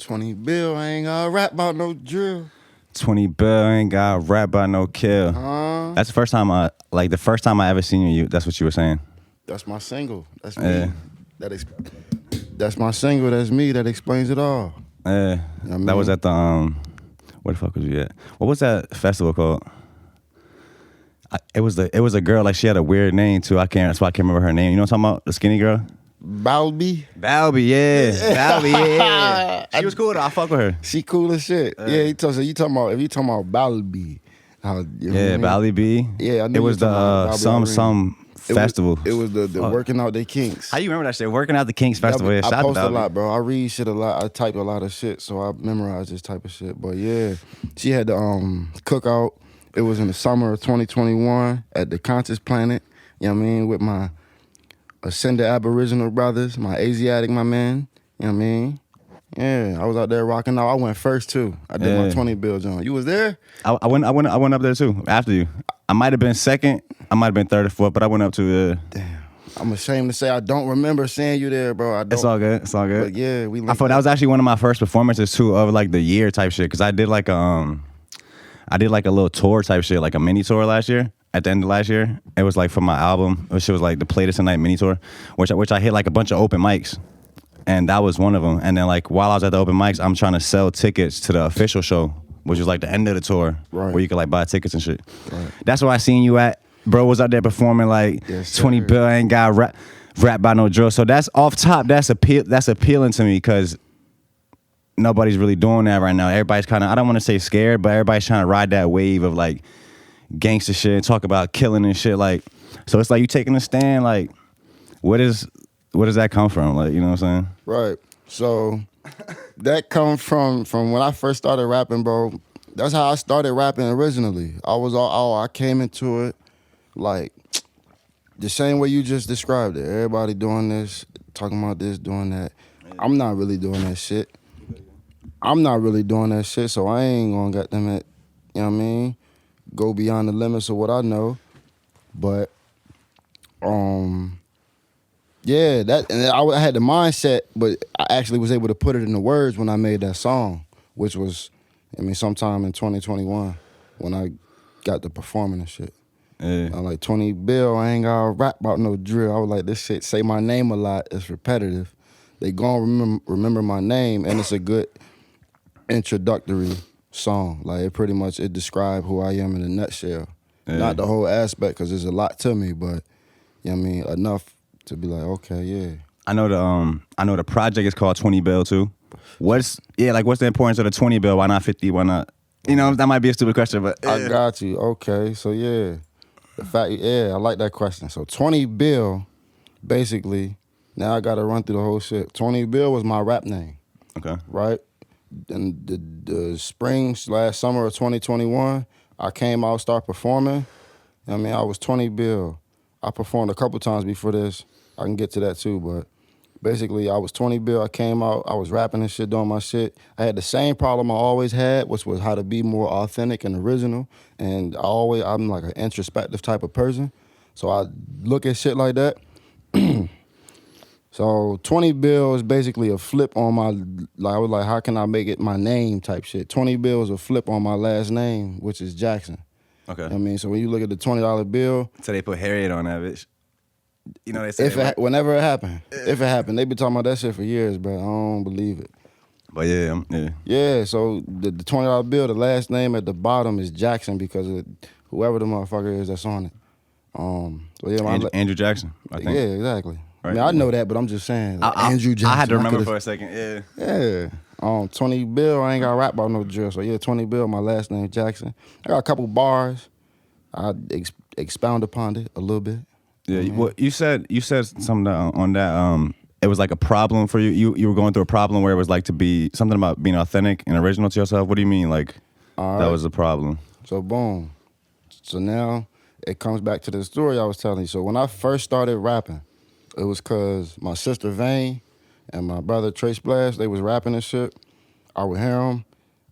20 bill, I ain't gotta rap about no drill. 20 bill, ain't got rap by no kill. That's the first time the first time I ever seen you. That's what you were saying. That's my single. That's me. That's my single. That's me. That explains it all. Yeah, You know what I mean? that was at the where the fuck was you at? What was that festival called? It was a girl, like she had a weird name too. That's why I can't remember her name. You know what I'm talking about? The skinny girl? Balby. Yeah. Balby, yeah. She was cool though. I fuck with her. She cool as shit. Yeah, if you talking about Balby. Bally B. Yeah, I knew it was the some festival. It was the working out their kinks. How you remember that shit? Working out the kinks festival. I post a lot, bro. I read shit a lot. I type a lot of shit, so I memorize this type of shit. But yeah, she had the cookout. It was in the summer of 2021 at the Conscious Planet. You know what I mean? With my Ascended Aboriginal brothers, my Asiatic, my man. You know what I mean? Yeah, I was out there rocking out. I went first too. I did my 20 bill John. You was there? I went up there too after you. I might have been second. I might have been third or fourth, but I went up to. Damn. I'm ashamed to say I don't remember seeing you there, bro. It's all good. But yeah, I thought that was actually one of my first performances too of like the year type shit. Cause I did like a little tour type shit, like a mini tour last year. At the end of last year, it was like for my album, which was like the Play This Tonight mini tour, which I hit like a bunch of open mics. And that was one of them. And then like while I was at the open mics, I'm trying to sell tickets to the official show, which was like the end of the tour, right, where you could like buy tickets and shit. Right. That's where I seen you at. Bro was out there performing like 20 bill, ain't got rap by no drill. So that's off top. That's appealing to me because nobody's really doing that right now. Everybody's kind of, I don't want to say scared, but everybody's trying to ride that wave of like gangster shit and talk about killing and shit. Like, so it's like you taking a stand. Like, where does that come from? Like, you know what I'm saying? Right. So that comes from when I first started rapping, bro. That's how I started rapping originally. I came into it like the same way you just described it. Everybody doing this, talking about this, doing that. I'm not really doing that shit. So I ain't gonna get them at, you know what I mean? Go beyond the limits of what I know. But yeah, I had the mindset, but I actually was able to put it into words when I made that song, which was, sometime in 2021 when I got to performing and shit. Yeah. I'm like, 20 bill, I ain't gotta rap about no drill. I was like, this shit say my name a lot. It's repetitive. They gon' remember my name, and it's a good introductory song. Like, it described who I am in a nutshell. Yeah. Not the whole aspect, because there's a lot to me, but, you know what I mean, enough to be like, okay, yeah. I know the project is called 20 bill too. What's the importance of the 20 bill? Why not 50? Why not? You know, that might be a stupid question, but yeah. I got you. Okay, so yeah. I like that question. So 20 bill, basically, now I gotta run through the whole shit. 20 bill was my rap name. Okay. Right? And the spring/summer of 2021, I came out, started performing. I was 20 bill. I performed a couple times before this. I can get to that too, but basically I was 20 bill. I came out, I was rapping and shit, doing my shit. I had the same problem I always had, which was how to be more authentic and original. And I'm like an introspective type of person. So I look at shit like that. So 20 bill is basically a flip on I was like, how can I make it my name type shit. 20 bill is a flip on my last name, which is Jackson. Okay. So when you look at the $20 bill. So they put Harriet on that bitch. You know, they say whenever it happened. If it happened. They been talking about that shit for years, bro. I don't believe it. But yeah. Yeah, so the $20 bill, the last name at the bottom is Jackson because of whoever the motherfucker is that's on it. So yeah, Andrew Jackson, I think. Yeah, exactly. Right. I know that, but I'm just saying. Andrew Jackson. I had to remember for a second, yeah. Yeah. 20 bill, I ain't got to rap about no drill. So yeah, 20 bill, my last name Jackson. I got a couple bars. I expound upon it a little bit. Yeah, you said something on that. It was like a problem for you. You were going through a problem where it was like to be something about being authentic and original to yourself. What do you mean? Like that was a problem? So boom. So now it comes back to the story I was telling you. So when I first started rapping, it was because my sister Vane and my brother Trey Splash, they was rapping and shit. I would hear them.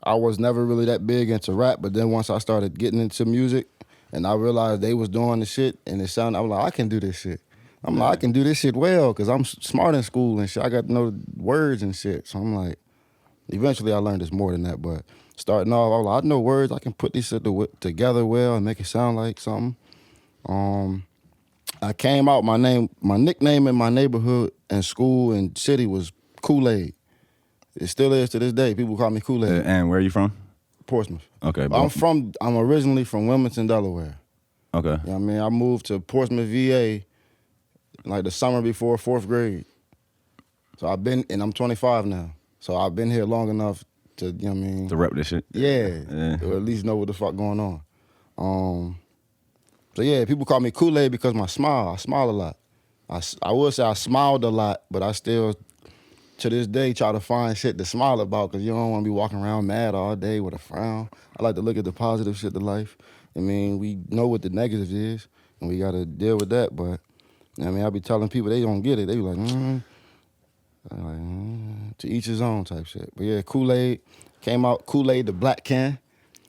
I was never really that big into rap, but then once I started getting into music, and I realized they was doing the shit, and it sounded, I was like, I can do this shit. I'm like, I can do this shit well, because I'm smart in school and shit. I got to know words and shit. So I'm like, Eventually, I learned it's more than that, but starting off, I was like, I know words. I can put this shit together well and make it sound like something. I came out, my nickname in my neighborhood and school and city was Kool-Aid. It still is to this day. People call me Kool-Aid. And where are you from? Portsmouth. Okay. I'm originally from Wilmington, Delaware. Okay. You know what I mean? I moved to Portsmouth, VA, like the summer before 4th grade. So I'm 25 now. So I've been here long enough to, you know what I mean? To rep this shit. Yeah. Or at least know what the fuck going on. So yeah, people call me Kool-Aid because my smile. I smile a lot. I would say I smiled a lot, but I still, to this day, try to find shit to smile about because you don't want to be walking around mad all day with a frown. I like to look at the positive shit to life. I mean, we know what the negative is, and we got to deal with that, but I mean, I be telling people they don't get it. They be like, to each his own type shit. But yeah, Kool-Aid came out. Kool-Aid the black can.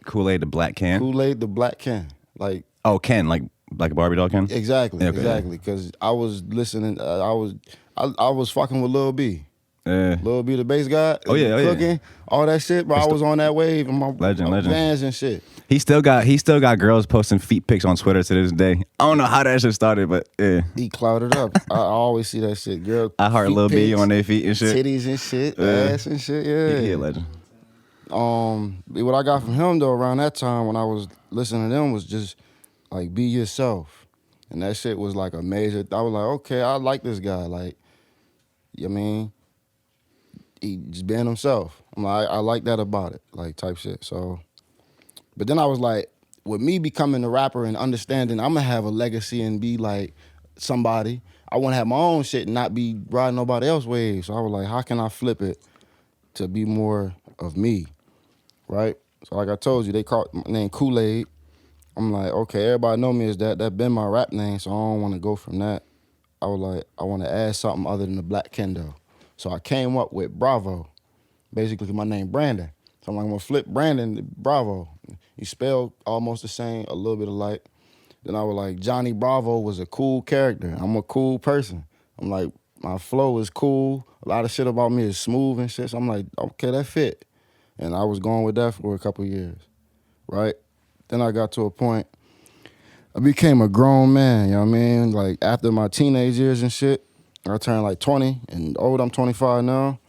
Kool-Aid the black can. Kool-Aid the black can. Like Ken, like a Barbie doll can. exactly, Okay. exactly. Because I was listening. I was fucking with Lil B. Lil B, the bass guy. Cooking, all that shit. But I was on that wave and my legend. fans and shit. He still got girls posting feet pics on Twitter to this day. I don't know how that shit started, but yeah. He clouded up. I always see that shit. Girl, I heard Lil B on their feet and shit. Titties and shit, ass and shit. Yeah. He a legend. What I got from him though around that time when I was listening to them was just like be yourself, and that shit was like a major. I was like, okay, I like this guy. Like, you know what I mean, he just being himself. I'm like, I like that about it, like type shit. So, but then I was like, with me becoming a rapper and understanding, I'm gonna have a legacy and be like somebody. I want to have my own shit and not be riding nobody else's wave. So I was like, how can I flip it to be more of me, right? So like I told you, they called my name Kool-Aid. I'm like, okay, everybody know me as that. That been my rap name, so I don't want to go from that. I was like, I want to add something other than the Black Kendo. So I came up with Bravo, basically my name Brandon. So I'm like, I'm going to flip Brandon to Bravo. You spell almost the same, a little bit alike. Then I was like, Johnny Bravo was a cool character. I'm a cool person. I'm like, my flow is cool. A lot of shit about me is smooth and shit. So I'm like, okay, that fit. And I was going with that for a couple of years, right? Then I got to a point, I became a grown man, you know what I mean? Like after my teenage years and shit, I turned like 20 and I'm 25 now.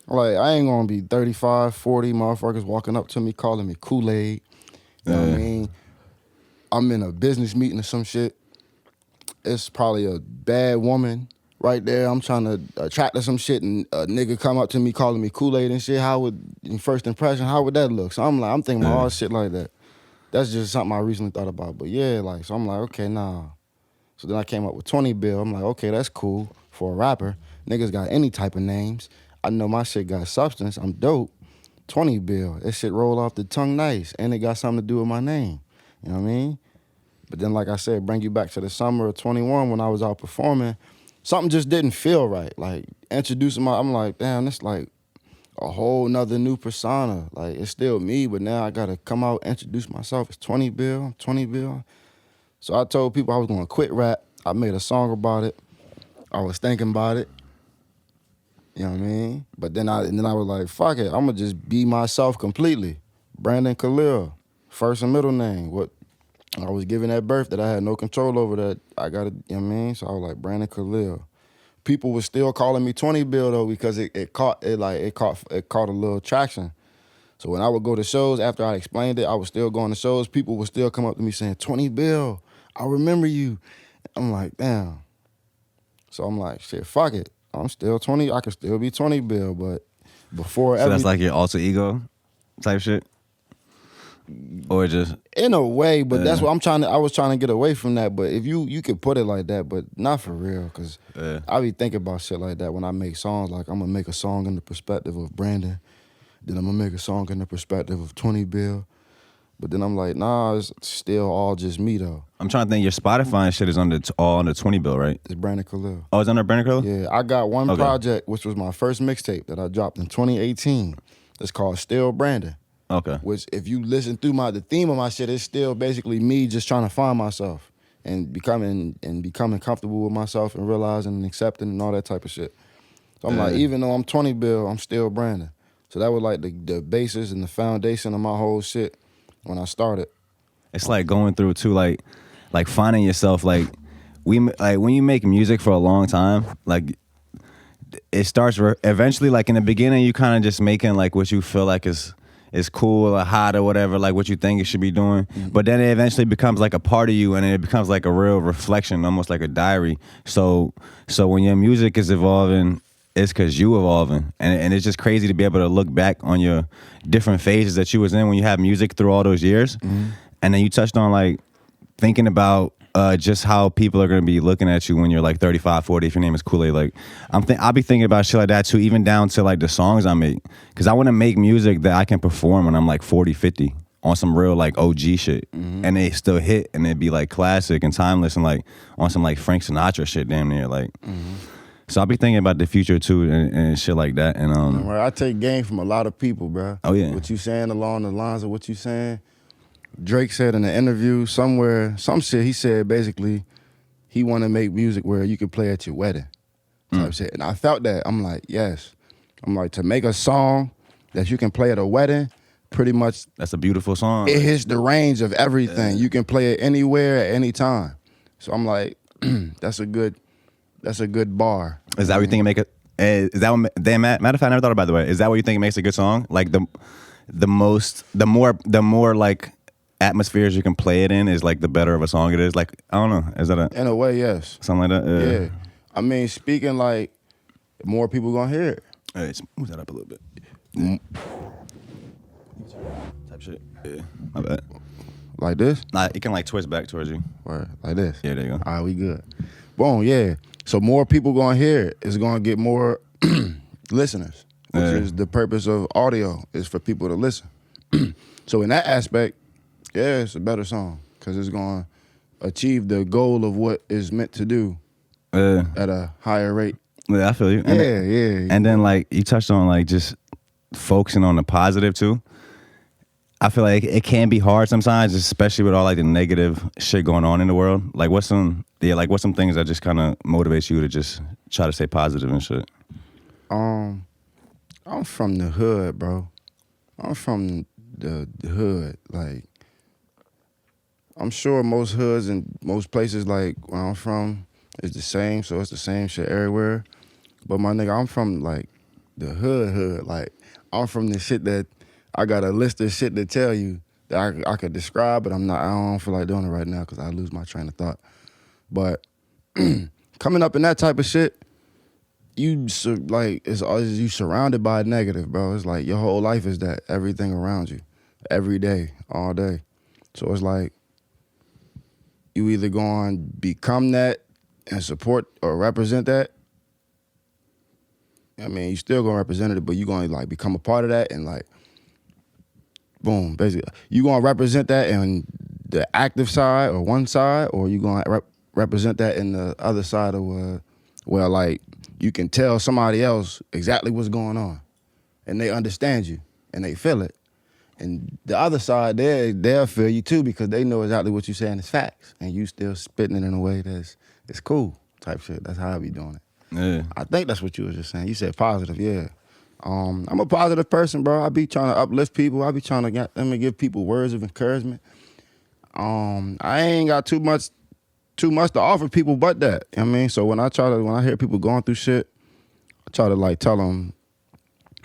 Like I ain't gonna be 35, 40 motherfuckers walking up to me calling me Kool-Aid. You know what I mean? I'm in a business meeting or some shit. It's probably a bad woman right there. I'm trying to attract to some shit and a nigga come up to me calling me Kool-Aid and shit. In first impression, how would that look? So I'm thinking about all shit like that. That's just something I recently thought about. But yeah, like, so I'm like, okay, nah. So then I came up with 20 Bill. I'm like, okay, that's cool for a rapper. Niggas got any type of names. I know my shit got substance. I'm dope. 20 Bill. That shit roll off the tongue nice. And it got something to do with my name. You know what I mean? But then, like I said, bring you back to the summer of 21 when I was out performing, something just didn't feel right. Like, I'm like, damn, this like a whole nother new persona. Like, it's still me, but now I gotta come out, introduce myself. It's 20 Bill, 20 Bill. So I told people I was gonna quit rap. I made a song about it. I was thinking about it. You know what I mean? But then I was like, fuck it, I'm gonna just be myself completely. Brandon Khalil, first and middle name. What I was given at birth that I had no control over that. I got it, you know what I mean? So I was like, Brandon Khalil. People were still calling me 20 Bill though because it caught a little traction. So when I would go to shows after I explained it, I was still going to shows. People would still come up to me saying, 20 Bill, I remember you. I'm like, damn. So I'm like, shit, fuck it. I'm still 20. I could still be 20 Bill, but before So that's like your alter ego type shit? Or just in a way, but that's what I was trying to get away from that. But if you could put it like that, but not for real, because I be thinking about shit like that when I make songs. Like I'm gonna make a song in the perspective of Brandon, then I'm gonna make a song in the perspective of 20 Bill. But then I'm like, nah, it's still all just me though. I'm trying to think. Your Spotify and shit is all under 20 Bill, right? It's Brandon Khalil. Oh, it's under Brandon Khalil? Yeah, I got one project, which was my first mixtape that I dropped in 2018. It's called Still Brandon. Okay. Which, if you listen through the theme of my shit, it's still basically me just trying to find myself and becoming comfortable with myself and realizing and accepting and all that type of shit. So I'm like, even though I'm 20 Bill, I'm still Brandon. So that was like the basis and the foundation of my whole shit when I started. It's like going through too, like finding yourself. Like when you make music for a long time, like it starts eventually. Like in the beginning, you kind of just making like what you feel like is cool or hot or whatever, like what you think you should be doing. Mm-hmm. But then it eventually becomes like a part of you, and it becomes like a real reflection, almost like a diary. So when your music is evolving, it's because you evolving, and it's just crazy to be able to look back on your different phases that you was in when you have music through all those years. Mm-hmm. And then you touched on like thinking about just how people are going to be looking at you when you're like 35, 40, if your name is Kool-Aid. Like I'll be thinking about shit like that too, even down to like the songs I make, because I want to make music that I can perform when I'm like 40, 50 on some real like OG shit. Mm-hmm. And they still hit, and it'd be like classic and timeless, and like on some like Frank Sinatra shit damn near like. Mm-hmm. So I'll be thinking about the future too and shit like that. And I take game from a lot of people, bro. Oh yeah. What you saying along the lines of what you saying. Drake said in an interview somewhere, some shit, he said basically he want to make music where you can play at your wedding type shit. And I felt that. I'm like, yes. I'm like, to make a song that you can play at a wedding, pretty much. That's a beautiful song. It hits the range of everything. Yeah. You can play it anywhere at any time. So I'm like, that's a good bar. Is that what you think it make it? Is that what, damn, matter of fact, I never thought about it the way. Is that what you think it makes a good song? Like the more like atmospheres you can play it in is like the better of a song it is. Like, I don't know. Is that in a way, yes. Something like that? Yeah. I mean, speaking like, more people gonna hear it. Hey, move that up a little bit. Type shit. Yeah, my bad. Like this? Nah, it can like twist back towards you. Right, like this? Yeah, there you go. All right, we good. Boom, yeah. So more people gonna hear it. It's gonna get more listeners, which is the purpose of audio, is for people to listen. So in that aspect, yeah, it's a better song because it's going to achieve the goal of what it's meant to do at a higher rate. Yeah, I feel you. And yeah. And then like you touched on like just focusing on the positive too. I feel like it can be hard sometimes, especially with all like the negative shit going on in the world. Like what's some things that just kind of motivates you to just try to stay positive and shit? I'm from the hood, bro. I'm from the hood. Like, I'm sure most hoods and most places like where I'm from is the same, so it's the same shit everywhere. But my nigga, I'm from like the hood. Like, I'm from the shit that I got a list of shit to tell you that I could describe, but I don't feel like doing it right now because I lose my train of thought. But coming up in that type of shit, you surrounded by negative, bro. It's like your whole life is that, everything around you, every day, all day. So it's like you either going to become that and support or represent that. I mean, you still going to represent it, but you going to like become a part of that and like, boom, basically. You going to represent that in the active side or one side, or you going to represent that in the other side of where like you can tell somebody else exactly what's going on and they understand you and they feel it. And the other side, they'll feel you too because they know exactly what you're saying is facts and you still spitting it in a way that's cool type shit. That's how I be doing it. Yeah. I think that's what you was just saying. You said positive, yeah. I'm a positive person, bro. I be trying to uplift people. I be trying to get them and give people words of encouragement. I ain't got too much to offer people but that. You know what I mean? So when I hear people going through shit, I try to like tell them,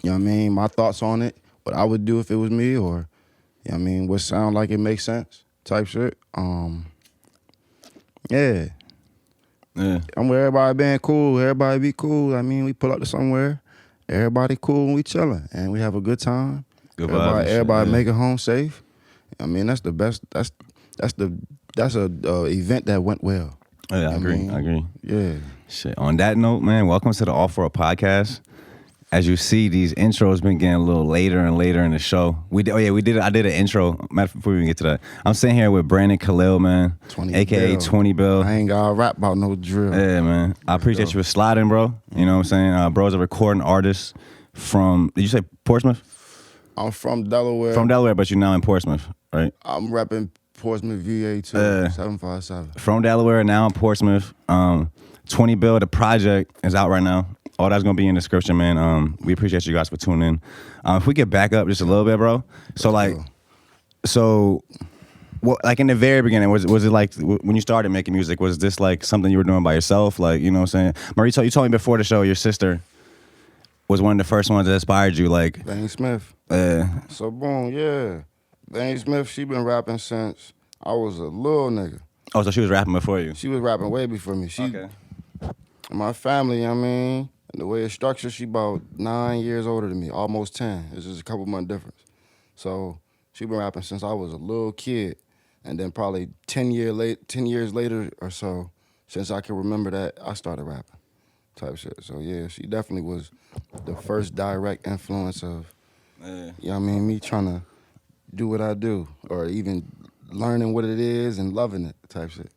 you know what I mean, my thoughts on it, what I would do if it was me, or, you know what I mean, what sound like it makes sense type shit. Yeah. I'm with everybody being cool. Everybody be cool. I mean, we pull up to somewhere. Everybody cool and we chilling. And we have a good time. Good everybody make it home safe. I mean, that's the best. That's a event that went well. Yeah, I agree. Yeah. Shit. On that note, man, welcome to the Off-World Podcast. As you see, these intros been getting a little later and later in the show. I did an intro. Before we even get to that, I'm sitting here with Brandon Khalil, man, aka 20 Bill. I ain't got to rap about no drill. Yeah, man. I appreciate you for sliding, bro. You know what I'm saying? Bro's a recording artist from, did you say Portsmouth? I'm from Delaware. From Delaware, but you're now in Portsmouth, right? I'm repping Portsmouth, VA too, 757. From Delaware, now in Portsmouth. 20 Bill, the project is out right now. All that's gonna be in the description, man. We appreciate you guys for tuning in. If we could back up just a little bit, bro. So like, so what? Like in the very beginning, was it like when you started making music? Was this like something you were doing by yourself? Like, you know what I'm saying? Marie, you told me before the show your sister was one of the first ones that inspired you. Like Dane Smith. So boom, yeah. Dane Smith, she been rapping since I was a little nigga. Oh, so she was rapping before you? She was rapping way before me. Okay. My family, I mean, and the way it's structured, she about 9 years older than me, almost 10. It's just a couple month difference. So she been rapping since I was a little kid. And then probably 10 years later or so, since I can remember that, I started rapping type shit. So yeah, she definitely was the first direct influence of, you know what I mean, me trying to do what I do, or even learning what it is and loving it type shit.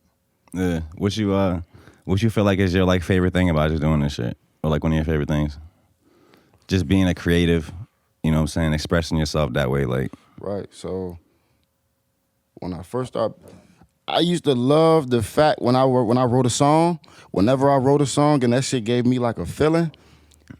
Yeah. What you feel like is your like favorite thing about just doing this shit? Or like one of your favorite things? Just being a creative, you know what I'm saying, expressing yourself that way, like. Right. So when I first started, I used to love the fact when I wrote a song, whenever I wrote a song and that shit gave me like a feeling,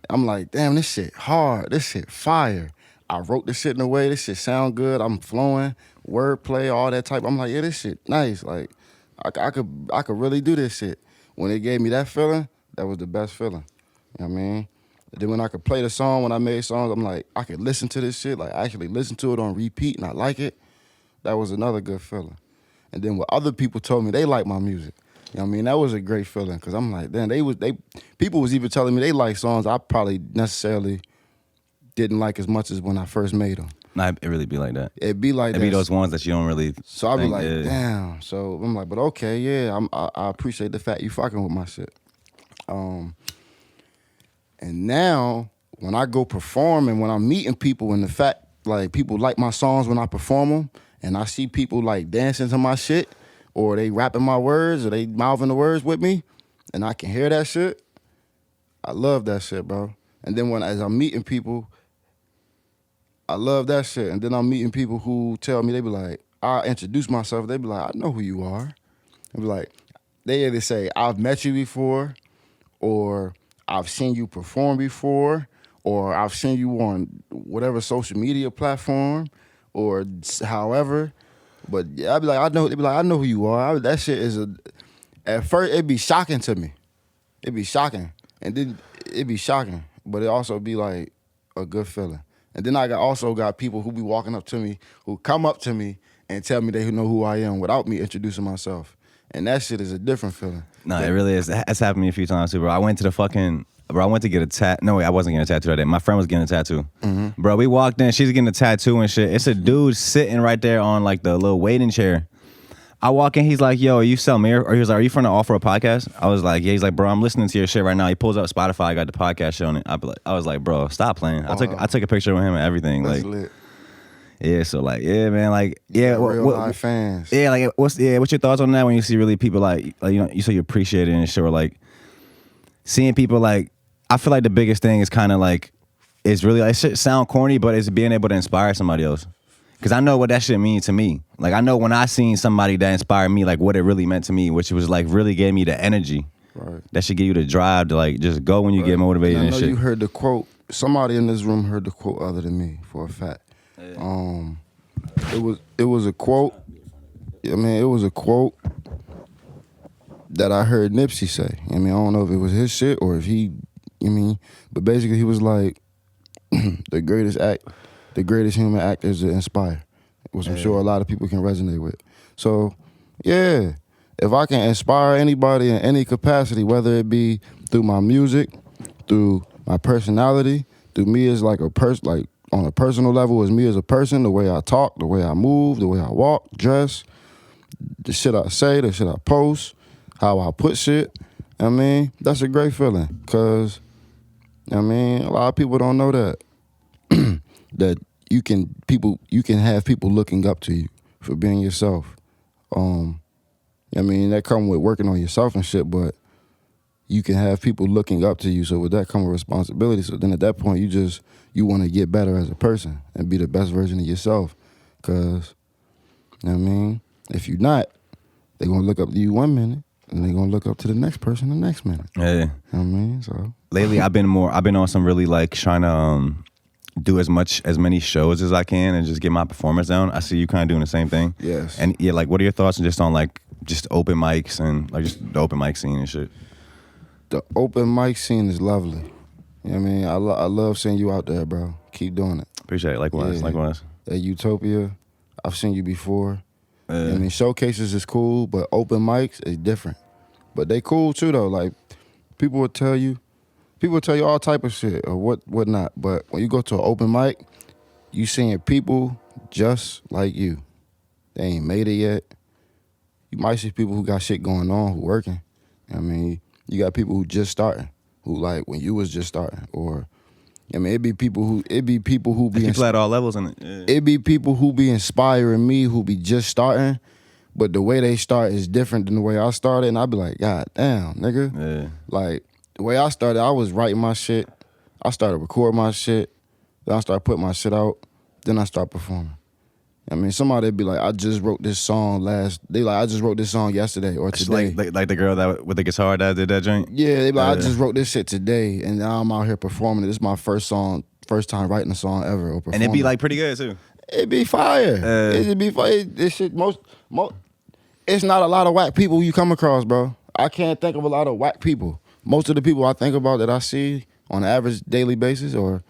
I'm like, damn, this shit hard, this shit fire. I wrote this shit in a way, this shit sound good, I'm flowing, wordplay, all that type. I'm like, yeah, this shit nice. Like, I could really do this shit. When it gave me that feeling, that was the best feeling. You know what I mean? And then when I could play the song, when I made songs, I'm like, I could listen to this shit, like actually listen to it on repeat and I like it. That was another good feeling. And then when other people told me they like my music, you know what I mean? That was a great feeling, because I'm like, damn, people was even telling me they like songs I probably necessarily didn't like as much as when I first made them. Nah, it really be like that. It'd be like that. It'd be those ones that you don't really. So I'd be like, damn. So I'm like, but okay, yeah, I appreciate the fact you fucking with my shit. And now when I go perform and when I'm meeting people, and the fact like people like my songs when I perform them, and I see people like dancing to my shit, or they rapping my words, or they mouthing the words with me, and I can hear that shit, I love that shit, bro. And then as I'm meeting people, I love that shit. And then I'm meeting people who tell me, they be like, I introduce myself, they be like, I know who you are. They be like, they either say, I've met you before, or I've seen you perform before, or I've seen you on whatever social media platform, or however. But yeah, I'd be like, they be like, I know who you are. That shit is at first it'd be shocking to me. It'd be shocking. And then it'd be shocking. But it also be like a good feeling. And then I also got people who be walking up to me, who come up to me and tell me they know who I am without me introducing myself. And that shit is a different feeling. No, it really is. That's happened to me a few times too, bro. I went to get a tattoo. No, wait, I wasn't getting a tattoo that day. My friend was getting a tattoo. Mm-hmm. Bro, we walked in. She's getting a tattoo and shit. It's a dude sitting right there on like the little waiting chair. I walk in. He's like, yo, are you sell mirror? Or he was like, are you from the Off-Road podcast? I was like, yeah. He's like, bro, I'm listening to your shit right now. He pulls up Spotify. I got the podcast showing it. I was like, bro, stop playing. I took a picture with him and everything. That's like, lit. Yeah, so like, yeah, man, like, yeah, real life fans. Yeah, like, what's your thoughts on that when you see really people like you know, you say you appreciate it and shit, or like seeing people like, I feel like the biggest thing is kind of like, it's really like, shit sound corny, but it's being able to inspire somebody else. Cause I know what that shit means to me. Like I know when I seen somebody that inspired me, like what it really meant to me, which was like really gave me the energy. Right. That should give you the drive to like just go when you get motivated and, I know shit. You heard the quote. Somebody in this room heard the quote other than me for a fact. Yeah. It was a quote. I mean, it was a quote that I heard Nipsey say. I mean, I don't know if it was his shit or if he. But basically he was like, the greatest human act is to inspire, which I'm sure a lot of people can resonate with. So, yeah, if I can inspire anybody in any capacity, whether it be through my music, through my personality, through me as like a person, like on a personal level, as me as a person, the way I talk, the way I move, the way I walk, dress, the shit I say, the shit I post, how I put shit, I mean, that's a great feeling, because, I mean, a lot of people don't know that. That you can have people looking up to you for being yourself. I mean, that come with working on yourself and shit, but you can have people looking up to you. So with that come a responsibility. So then at that point, you want to get better as a person and be the best version of yourself. Cause, you know what I mean, if you're not, they're gonna look up to you one minute, and they're gonna look up to the next person the next minute. Yeah. You know what I mean? So lately I've been on some really like trying to do as many shows as I can and just get my performance down. I see you kind of doing the same thing. Yes. And yeah, like what are your thoughts just on like just open mics and like just the open mic scene and shit? The open mic scene is lovely. You know what I mean? I love seeing you out there, bro. Keep doing it. Appreciate it. Likewise. At Utopia, I've seen you before. You know what I mean? Yeah. Showcases is cool, but open mics is different. But they cool too though. Like people will tell you all type of shit or whatnot. But when you go to an open mic, you seeing people just like you. They ain't made it yet. You might see people who got shit going on, who working. You know what I mean? You got people who just starting, who like when you was just starting, or I mean, it'd be people who be People at all levels in it. Yeah. It'd be people who be inspiring me, who be just starting, but the way they start is different than the way I started, and I'd be like, God damn, nigga. Yeah. Like the way I started, I was writing my shit, I started recording my shit, then I started putting my shit out, then I started performing. I mean, somebody'd be like, I just wrote this song I just wrote this song yesterday or today. Like the girl that with the guitar that did that joint? Yeah, they be like, I just wrote this shit today, and now I'm out here performing it. This is my first time writing a song ever or performing. And it'd be like pretty good too. It'd be fire. It'd be fire. This shit, it's not a lot of whack people you come across, bro. I can't think of a lot of whack people. Most of the people I think about that I see on an average daily basis or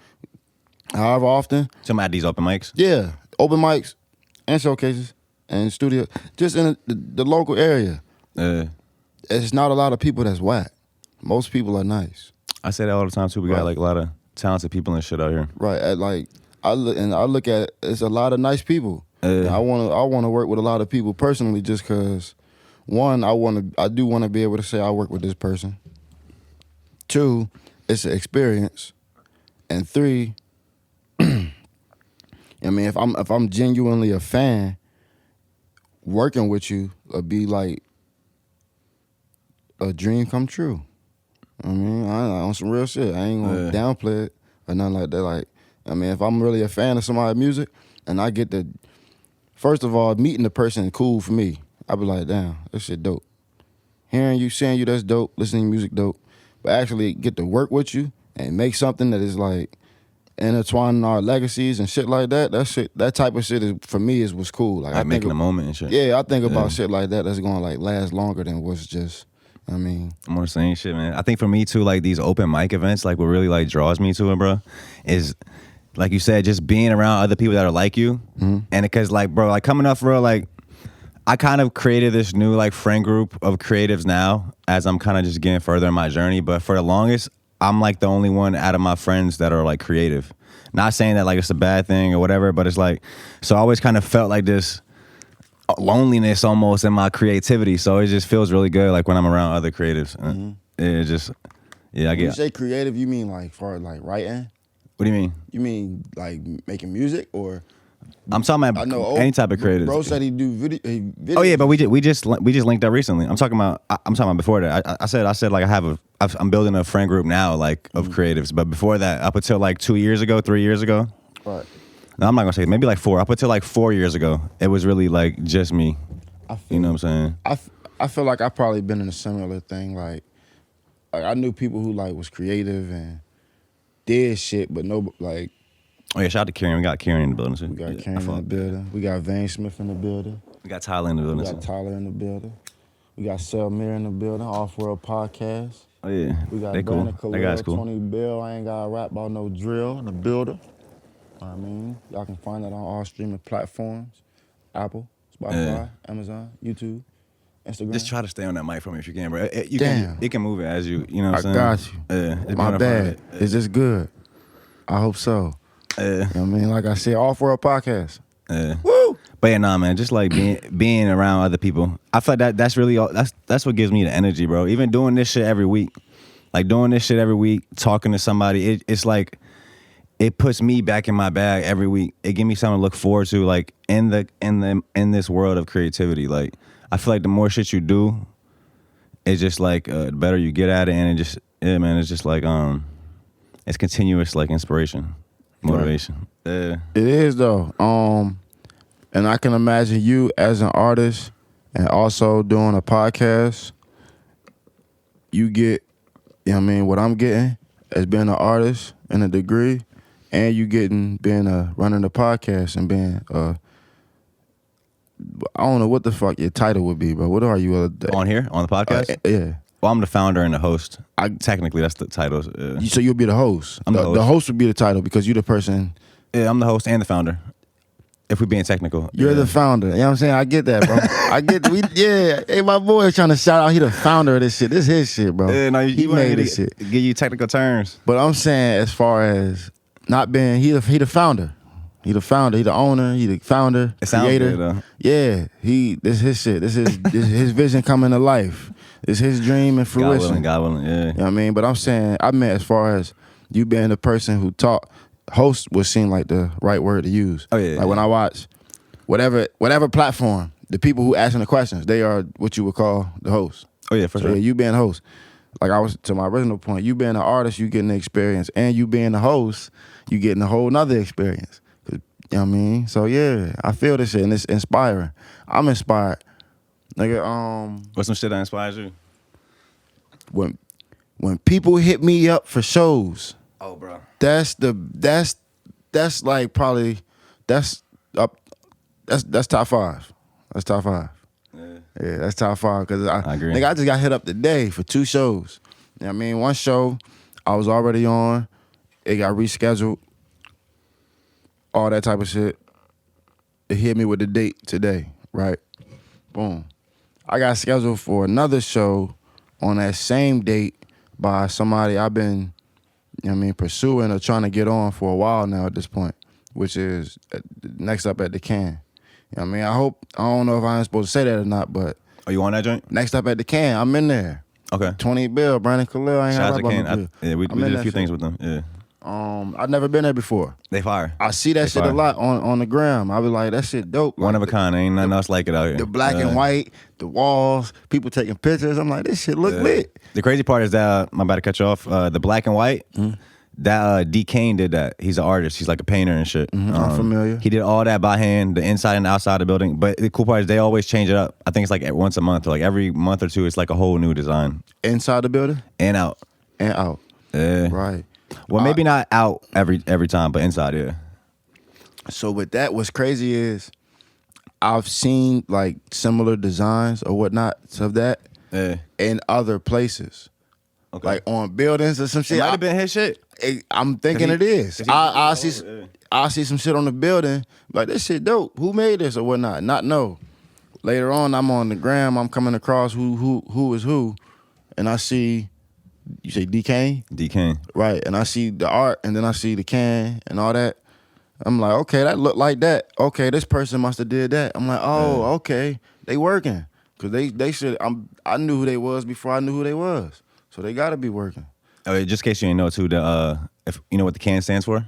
however often. Some at these open mics? Yeah, open mics and showcases and studio, just in the local area. It's not a lot of people that's whack. Most people are nice. I say that all the time too. We got like a lot of talented people and shit out here. Right. I look at it's a lot of nice people. I want to work with a lot of people personally, just because one, I do want to be able to say I work with this person. Two, it's an experience, and three, I mean, if I'm genuinely a fan, working with you would be like a dream come true. I mean, on some real shit. I ain't gonna downplay it or nothing like that. Like, I mean, if I'm really a fan of somebody's music and I get to, first of all, meeting the person cool for me, I be like, damn, this shit dope. Hearing you, seeing you, that's dope. Listening to music, dope. But actually get to work with you and make something that is like intertwining our legacies and shit like that. That type of shit is for me is what's cool. Like I making a moment and shit. Yeah, I think about shit like that. That's gonna like last longer than what's just. I mean, I'm on the same shit, man. I think for me too, like these open mic events, like what really like draws me to it, bro, is like you said, just being around other people that are like you, and because like, bro, like coming up, bro, like I kind of created this new like friend group of creatives now as I'm kind of just getting further in my journey. But for the longest, I'm like the only one out of my friends that are like creative. Not saying that like it's a bad thing or whatever, but it's like, so I always kind of felt like this loneliness almost in my creativity. So it just feels really good like when I'm around other creatives. It just, I when you get. say creative, you mean like for like writing? What do you mean? You mean like making music or? I'm talking about any type of creative. Bro said he do video. Oh yeah, but we just linked up recently. I'm talking about before that. I said like I'm building a friend group now like of creatives. But before that, up until like 3 years ago. Right. No, I'm not gonna say maybe like 4. Up until like 4 years ago, it was really like just me. You know what I'm saying? I feel like I've probably been in a similar thing. Like I knew people who like was creative and did shit, but no like. Oh yeah, shout out to Kieran. We got Kieran in the building too. We got Kieran in the building. We got Vane Smith in the building. We got Tyler in the building. We got Tyler in the building. We got Selmir in the building. Off-World Podcast. Oh yeah, We got they Brandon cool. Khalil, That guy's cool. 20 Bill. I ain't got to rap about no drill in the building. I mean, y'all can find that on all streaming platforms: Apple, Spotify, Amazon, YouTube, Instagram. Just try to stay on that mic for me if you can, bro. Damn. You can move it as you know what I'm saying? I got you. Yeah, My bad. Is this good? I hope so. You know what I mean? Like I said, Off-World Podcast. Woo! But yeah, nah, man, just like being around other people. I feel like that's really all. That's what gives me the energy, bro. Even doing this shit every week, talking to somebody, it's like it puts me back in my bag every week. It gives me something to look forward to, like in this world of creativity. Like I feel like the more shit you do, it's just like the better you get at it, and it just it's just like it's continuous like inspiration. Motivation. Right. It is though. And I can imagine you as an artist and also doing a podcast. you get, you know what I mean, what I'm getting as being an artist and a degree, and you getting being running the podcast and being I don't know what the fuck your title would be, but what are you on here on the podcast? Yeah. Well, I'm the founder and the host. Technically, that's the title. So you'll be the host. I'm the host. The host would be the title because you're the person. Yeah, I'm the host and the founder. If we're being technical, you're the founder. You know what I'm saying? I get that, bro. I get. Hey, my boy is trying to shout out. He the founder of this shit. This his shit, bro. Yeah, no, he made this shit. Give you technical terms. But I'm saying, as far as not being, he the founder. He the founder. He the owner. He the founder. It sounds creator. good, though. Yeah, this his shit. This is his vision coming to life. It's his dream and fruition. God willing, yeah. You know what I mean? But I'm saying, I meant as far as you being the person who taught, host would seem like the right word to use. Oh, yeah. Like when I watch whatever platform, the people who asking the questions, they are what you would call the host. Oh, yeah, for So sure. yeah, you being the host. Like I was, to my original point, you being an artist, you getting the experience. And you being the host, you getting a whole nother experience. You know what I mean? So yeah, I feel this shit and it's inspiring. I'm inspired. Nigga, What's some shit that inspires you? When people hit me up for shows, oh, bro, that's like probably that's top 5. That's top 5. Yeah, that's top 5 because I agree. Nigga, I just got hit up today for 2 shows. You know what I mean? One show I was already on, it got rescheduled, all that type of shit. It hit me with the date today, right? Boom. I got scheduled for another show on that same date by somebody I've been, you know what I mean, pursuing or trying to get on for a while now at this point, which is next up at the Can. You know what I mean? I don't know if I'm supposed to say that or not, but. Oh, you on that joint? Next up at the Can, I'm in there. Okay. 20 Bill, Brandon Khalil, I ain't Shout had out to about Ken. no Yeah, we did a few things with them. Yeah. I've never been there before. They fire. I see that shit a lot on the gram. I be like, that shit dope. One like of a kind. Ain't nothing else like it out here. The black and white, the walls, people taking pictures. I'm like, this shit look lit. The crazy part is that, I'm about to cut you off, the black and white, that D. Kane did that. He's an artist. He's like a painter and shit. I'm familiar. He did all that by hand, the inside and outside of the building. But the cool part is they always change it up. I think it's like once a month, or like every month or two, it's like a whole new design. Inside the building? And out. And out. Yeah. Right. Well, maybe not out every time, but inside, yeah. So with that, what's crazy is I've seen like similar designs or whatnot of that in other places. Okay. Like on buildings or some shit. It might have been his shit. I'm thinking it is. I see some shit on the building, like this shit dope. Who made this or whatnot? Not know. Later on, I'm on the gram. I'm coming across who is who, and I see. You say D. Kane? D. Kane. Right, and I see the art, and then I see the can and all that. I'm like, okay, that look like that. Okay, this person must have did that. I'm like, oh, okay, they working, cause they should. I knew who they was before I knew who they was, so they gotta be working. Oh, just in case you didn't know too, if you know what the CAN stands for?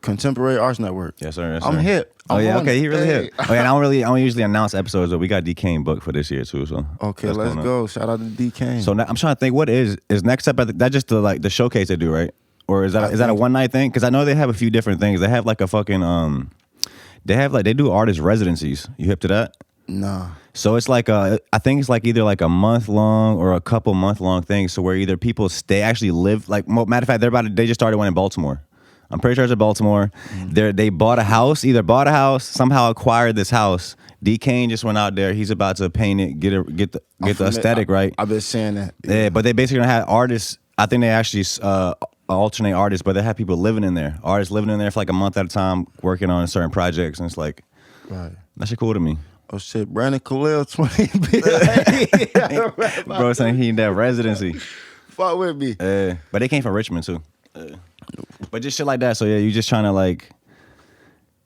Contemporary Arts Network. Yes, sir. Yes, I'm sir. hip. Oh yeah, okay, he really hey. hip. Oh yeah, I don't usually announce episodes, but we got D. Kane booked for this year too. So okay, let's go. Shout out to D. Kane. So now, I'm trying to think, what is next up at that just the showcase they do, right? Or is that a one night thing? Because I know they have a few different things. They have like a fucking they do artist residencies. You hip to that? Nah. So it's like I think it's like either like a month long or a couple month long thing. So where either people actually live, like matter of fact, they just started one in Baltimore. I'm pretty sure it's in Baltimore. They bought a house, somehow acquired this house. D. Kane just went out there. He's about to paint it, get the aesthetic right. I've been saying that. Yeah, but they basically gonna have artists. I think they actually alternate artists, but they have people living in there. Artists living in there for like a month at a time, working on certain projects, and it's like, right. That shit cool to me. Oh shit, Brandon Khalil 20 Bro saying he need that residency. Fuck with me. But they came from Richmond too. But just shit like that. So yeah, you just trying to like,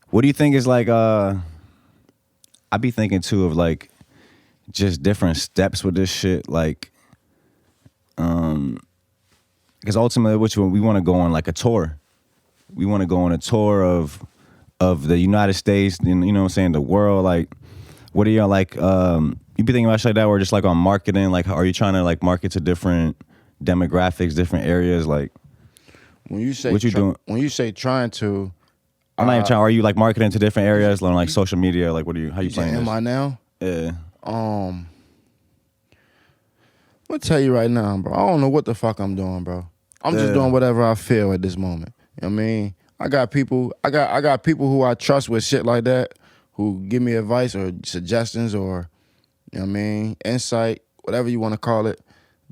what do you think is like, I be thinking too of like just different steps with this shit. Like, because ultimately we want to go on like a tour. We want to go on a tour of the United States, and you know what I'm saying, the world. Like, what are y'all like, you be thinking about shit like that, or just like on marketing? Like, are you trying to like market to different demographics, different areas? Like, when you say what you doing? When you say trying to, I'm not even trying. Are you like marketing to different areas, on like social media? Like, how you playing this? Am I now? Yeah. gonna tell you right now, bro. I don't know what the fuck I'm doing, bro. I'm just doing whatever I feel at this moment. You know what I mean? I got people who I trust with shit like that, who give me advice or suggestions or, you know what I mean, insight, whatever you want to call it.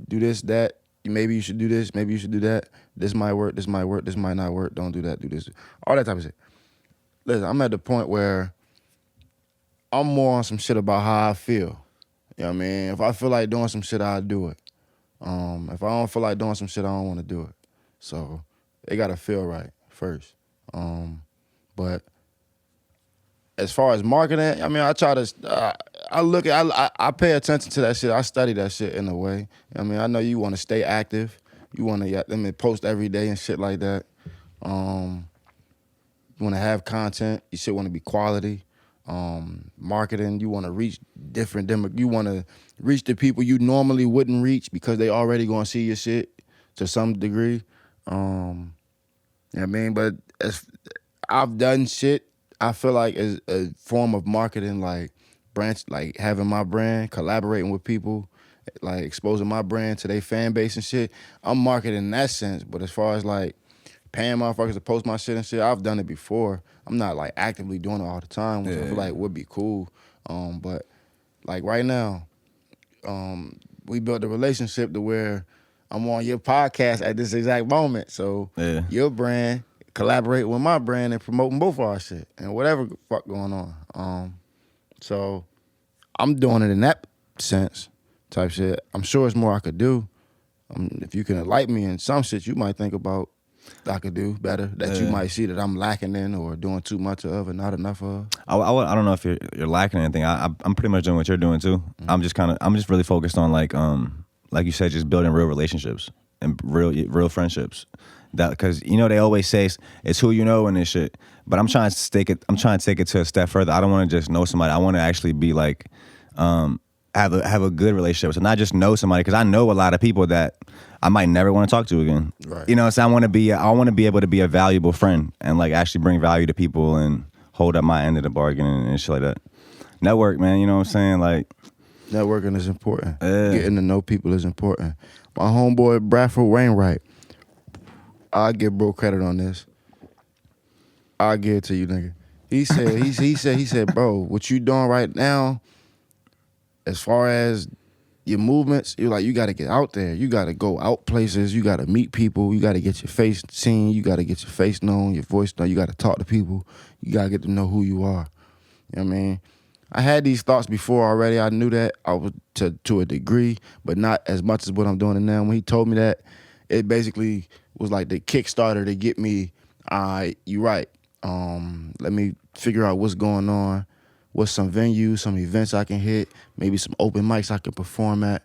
Do this, that. Maybe you should do this. Maybe you should do that. This might work. This might work. This might not work. Don't do that. Do this. All that type of shit. Listen, I'm at the point where I'm more on some shit about how I feel. You know what I mean? If I feel like doing some shit, I'll do it. If I don't feel like doing some shit, I don't want to do it. So it got to feel right first. But as far as marketing, I mean, I try to, I pay attention to that shit. I study that shit in a way. I mean, I know you want to stay active. You want to post every day and shit like that. You want to have content. You shit want to be quality. Marketing, you want to reach different you want to reach the people you normally wouldn't reach because they already going to see your shit to some degree. You know what I mean? But as I've done shit, I feel like as a form of marketing, like having my brand, collaborating with people, like exposing my brand to their fan base and shit. I'm marketing in that sense. But as far as like paying motherfuckers to post my shit and shit, I've done it before. I'm not like actively doing it all the time, which I feel like would be cool. But like right now, we built a relationship to where I'm on your podcast at this exact moment. So your brand collaborate with my brand and promoting both our shit and whatever the fuck going on. So I'm doing it in that sense type shit. I'm sure it's more I could do. If you can enlighten me in some shit you might think about I could do better, that you might see that I'm lacking in or doing too much of and not enough of. I don't know if you're lacking anything. I'm pretty much doing what you're doing too. Mm-hmm. I'm just really focused on like you said, just building real relationships and real friendships. That because they always say it's who you know and this shit. But I'm trying to take it to a step further. I don't want to just know somebody. I want to actually be like have a good relationship. So not just know somebody, because I know a lot of people that I might never want to talk to again. Right. You know, so I want to be able to be a valuable friend and like actually bring value to people and hold up my end of the bargain and shit like that. Network, man. You know what I'm saying? Like networking is important. Getting to know people is important. My homeboy Bradford Wainwright, I'll give bro credit on this. I'll give it to you, nigga. He said, bro, what you doing right now, as far as your movements, you're like, you got to get out there. You got to go out places. You got to meet people. You got to get your face seen. You got to get your face known, your voice known. You got to talk to people. You got to get to know who you are. You know what I mean? I had these thoughts before already. I knew that I was to a degree, but not as much as what I'm doing now. When he told me that, it basically was like the Kickstarter to get me, you right. Let me figure out what's going on. What's some venues, some events I can hit, maybe some open mics I can perform at.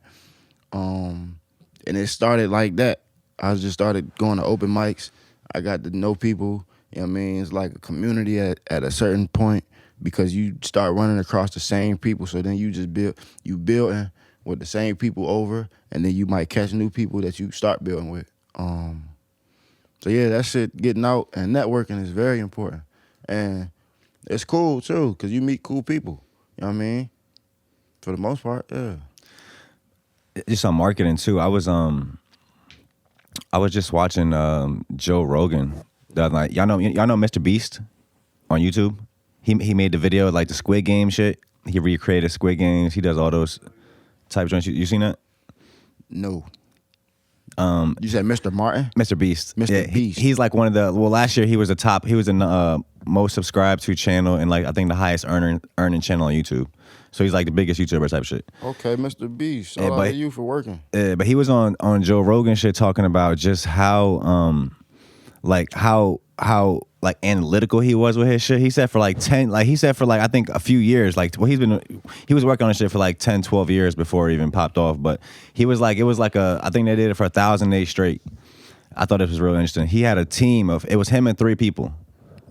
And it started like that. I just started going to open mics. I got to know people. You know what I mean? It's like a community at a certain point because you start running across the same people. So then you just building with the same people over, and then you might catch new people that you start building with. So yeah, that shit, getting out and networking is very important. And it's cool too, because you meet cool people. You know what I mean? For the most part, yeah. Just on marketing too. I was just watching Joe Rogan the other night. Y'all know Mr. Beast on YouTube? He made the video like the Squid Game shit. He recreated Squid Games. He does all those type joints. You seen that? No. You said Mr. Martin? Mr. Beast. Mr. Beast. He's like one of the, last year he was in the most subscribed to channel and like I think the highest earning channel on YouTube. So he's like the biggest YouTuber type shit. Okay, Mr. Beast. Shout out to you for working. But he was on Joe Rogan shit talking about just how analytical he was with his shit. He said for like I think a few years, he was working on this shit for like 10, 12 years before it even popped off. But he was like, I think they did it for 1,000 days straight. I thought it was real interesting. He had a team it was him and 3 people.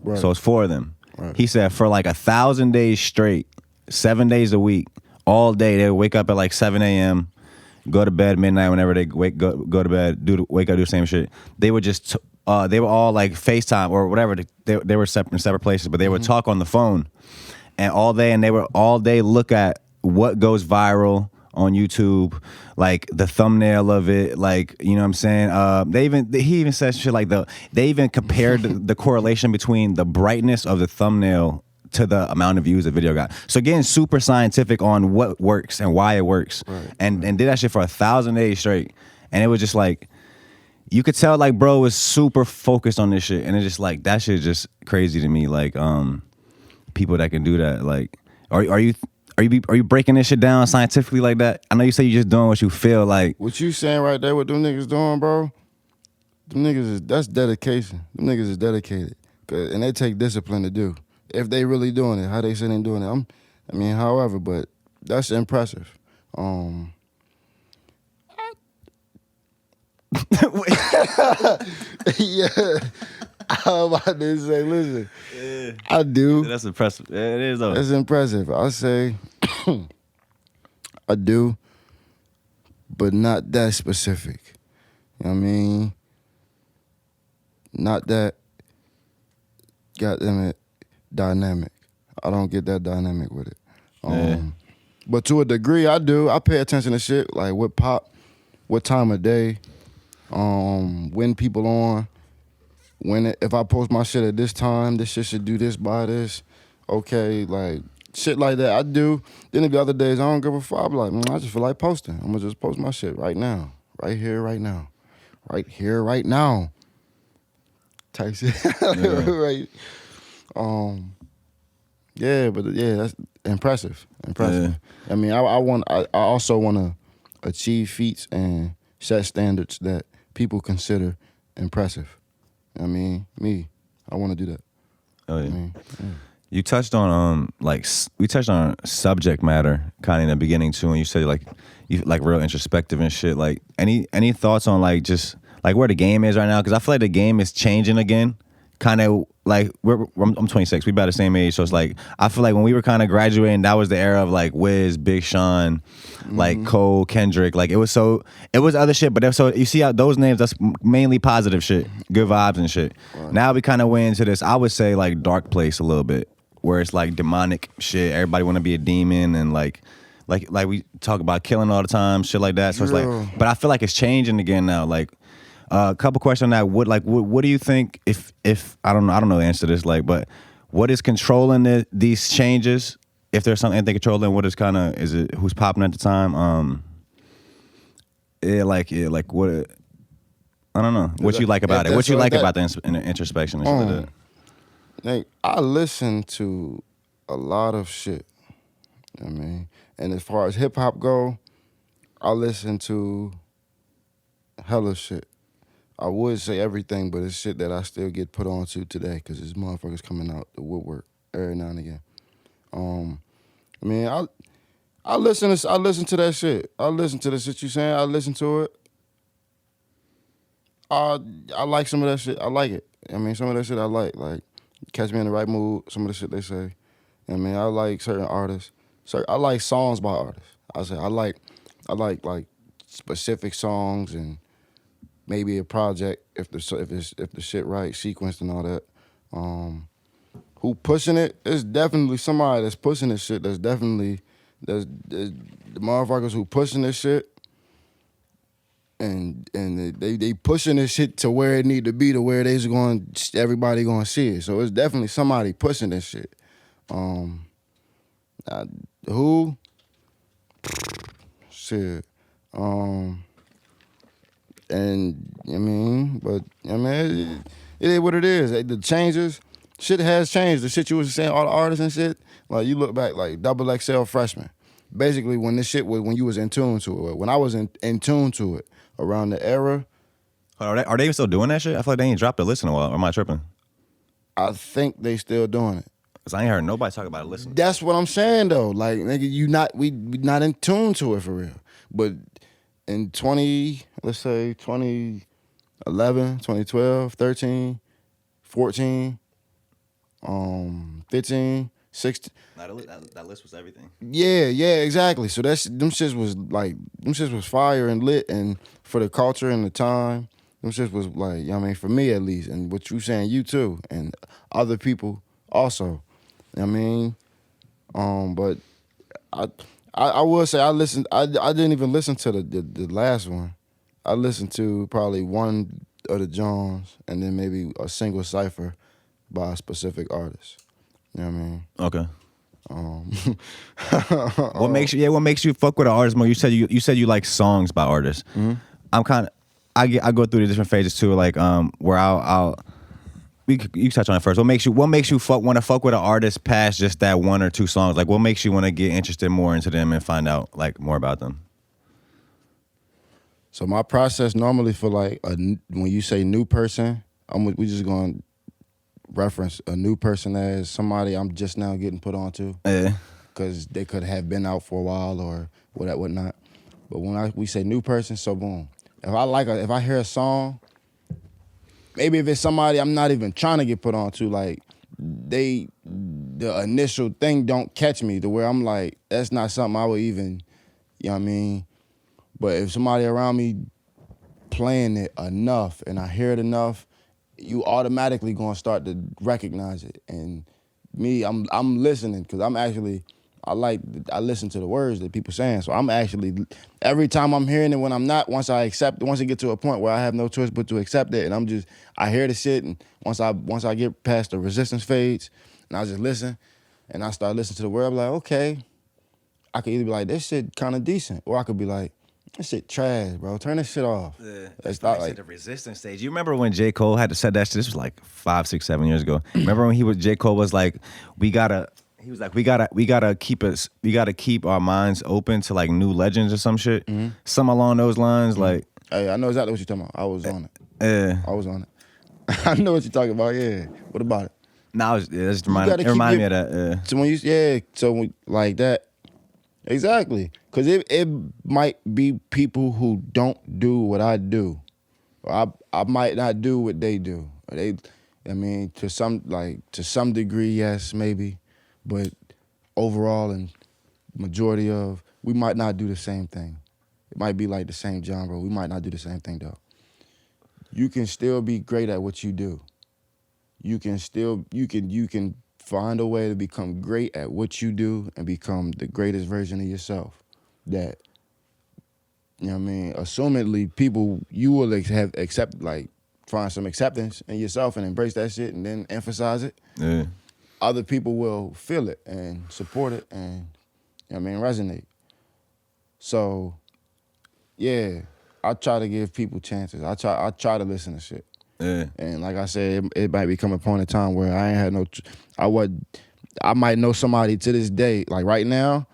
Right. So it's 4 of them. Right. He said for like 1,000 days straight, 7 days a week, all day, they would wake up at like 7 a.m., go to bed midnight whenever they go to bed, wake up, do the same shit. They would just they were all like FaceTime or whatever. They were separate places, but they would talk on the phone and all day, and they would all day look at what goes viral, on YouTube, like the thumbnail of it, like, you know what I'm saying? He even said shit like they even compared the correlation between the brightness of the thumbnail to the amount of views the video got. So getting super scientific on what works and why it works, and did that shit for 1,000 days straight, and it was just like, you could tell like bro was super focused on this shit, and it's just like that shit is just crazy to me. Like people that can do that, like are you breaking this shit down scientifically like that? I know you say you just doing what you feel like. What you saying right there, what them niggas doing, bro? Them niggas that's dedication. Them niggas is dedicated, and they take discipline to do. If they really doing it, how they say they doing it. However, but that's impressive. Yeah, I'm about to say, listen, I do. That's impressive. Yeah, it is though. That's impressive. I say, I do, but not that specific. You know what I mean? Not that, goddamn it, dynamic. I don't get that dynamic with it. But to a degree, I do. I pay attention to shit like what pop, what time of day, when people on, if I post my shit at this time, this shit should do this by this. Okay, like shit like that. I do. Then the other days I don't give a fuck. I be like, I just feel like posting. I'm gonna just post my shit right now, right here, right now, right here, right now. Type shit. Right. Yeah, but yeah, that's impressive. Yeah. I also want to achieve feats and set standards that people consider impressive. I want to do that. Oh yeah. You touched on we touched on subject matter kind of in the beginning too, and you said like you like real introspective and shit. Like any thoughts on like just like where the game is right now? Because I feel like the game is changing again. Kind of like I'm 26. We about the same age, so it's like I feel like when we were kind of graduating, that was the era of like Wiz, Big Sean, like Cole, Kendrick. Like it was other shit, but so you see how those names, that's mainly positive shit, good vibes and shit. Right. Now we kind of went into this, I would say like dark place a little bit, where it's like demonic shit. Everybody want to be a demon and like we talk about killing all the time, shit like that. So it's like, but I feel like it's changing again now. Like. A couple questions on that. What do you think if I don't know the answer to this, like, but what is controlling these changes? If there's something they controlling, what is kind of, is it who's popping at the time? What, I don't know. What you like about it? What you like about the introspection and shit like that? Like, I listen to a lot of shit. I mean, and as far as hip hop go, I listen to hella shit. I would say everything, but it's shit that I still get put on to today because it's motherfuckers coming out the woodwork every now and again. I listen to that shit. I listen to the shit you saying. I listen to it. I like some of that shit. I like it. Some of that shit I like. Like, catch me in the right mood. Some of the shit they say. I like certain artists. I like songs by artists. I like specific songs and maybe a project if the shit right, sequenced and all that. Who pushing it? It's definitely somebody that's pushing this shit. There's the motherfuckers who pushing this shit, and they pushing this shit to where it need to be, to where everybody gonna see it. So it's definitely somebody pushing this shit. Who? Shit. It is what it is. The changes, shit has changed. The shit you was saying, all the artists and shit, like you look back, like Double XL Freshman. Basically, when this shit was, when you was in tune to it, when I was in tune to it, around the era. Are they still doing that shit? I feel like they ain't dropped a list in a while. Or am I tripping? I think they still doing it. Cause I ain't heard nobody talk about it listening. That's what I'm saying though. Like, nigga, we not in tune to it for real. But in 2011, 2012, 13, 14, 15, 16. That list was everything. Yeah, exactly. So them shits was fire and lit, and for the culture and the time, them shits was like, for me at least, and what you saying, you too, and other people also. But I will say I listened. I didn't even listen to the last one. I listened to probably one of the Jones and then maybe a single cipher by a specific artist. You know what I mean? Okay. Um, What makes you fuck with an artist more? You said you like songs by artists. Mm-hmm. I'm kind of I go through the different phases too, like where you touch on it first. What makes you want to fuck with an artist past just that one or two songs? Like what makes you want to get interested more into them and find out like more about them? So my process normally for like when you say new person, we just going to reference a new person as somebody I'm just now getting put onto. Yeah. Because they could have been out for a while or whatnot. But when we say new person, so boom. If I hear a song, maybe if it's somebody I'm not even trying to get put onto, like the initial thing don't catch me to where I'm like, that's not something I would even, you know what I mean? But if somebody around me playing it enough and I hear it enough, you automatically gonna start to recognize it. And me, I'm listening because I listen to the words that people saying. So I'm actually, every time I'm hearing it when I'm not, once it get to a point where I have no choice but to accept it, and I hear the shit, and once I get past the resistance fades, and I just listen, and I start listening to the word, I'm like, okay, I could either be like, this shit kind of decent, or I could be like, this shit trash, bro. Turn this shit off. Yeah. It's not like the resistance stage. You remember when J. Cole had to said that shit? This was like 5, 6, 7 years ago. Remember when J. Cole was like, we gotta keep our minds open to like new legends or some shit. Mm-hmm. Some along those lines, like. Hey, I know exactly what you're talking about. I was on it. Yeah. I was on it. I know what you're talking about. Yeah. What about it? No, it reminded me of that. So like that. Exactly. Because it might be people who don't do what I do. Or I might not do what they do. Or to some degree, yes, maybe. But overall and majority of, we might not do the same thing. It might be like the same genre. We might not do the same thing though. You can still be great at what you do. You can find a way to become great at what you do and become the greatest version of yourself. That, you know what I mean, assumedly you will find some acceptance in yourself and embrace that shit and then emphasize it. Yeah. Other people will feel it and support it and, you know what I mean, resonate. So, yeah, I try to give people chances. I try to listen to shit. Yeah. And like I said, it might become a point in time where I ain't had I might know somebody to this day, like right now,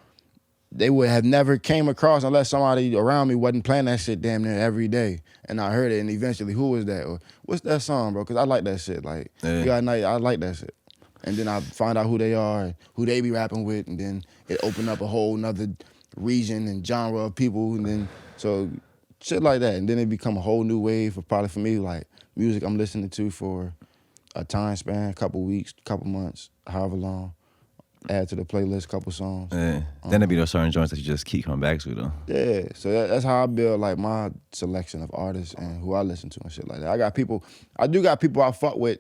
they would have never came across unless somebody around me wasn't playing that shit damn near every day. And I heard it, and eventually, who was that? Or what's that song, bro? Because I like that shit. Like, I like that shit. And then I find out who they are, and who they be rapping with, and then it opened up a whole nother region and genre of people, and then, so shit like that. And then it become a whole new wave of probably for me, like, music I'm listening to for a time span, a couple weeks, couple months, however long. Add to the playlist, couple songs. Yeah. Then there be those certain joints that you just keep coming back to though. Yeah, so that's how I build like my selection of artists and who I listen to and shit like that. I do got people I fuck with,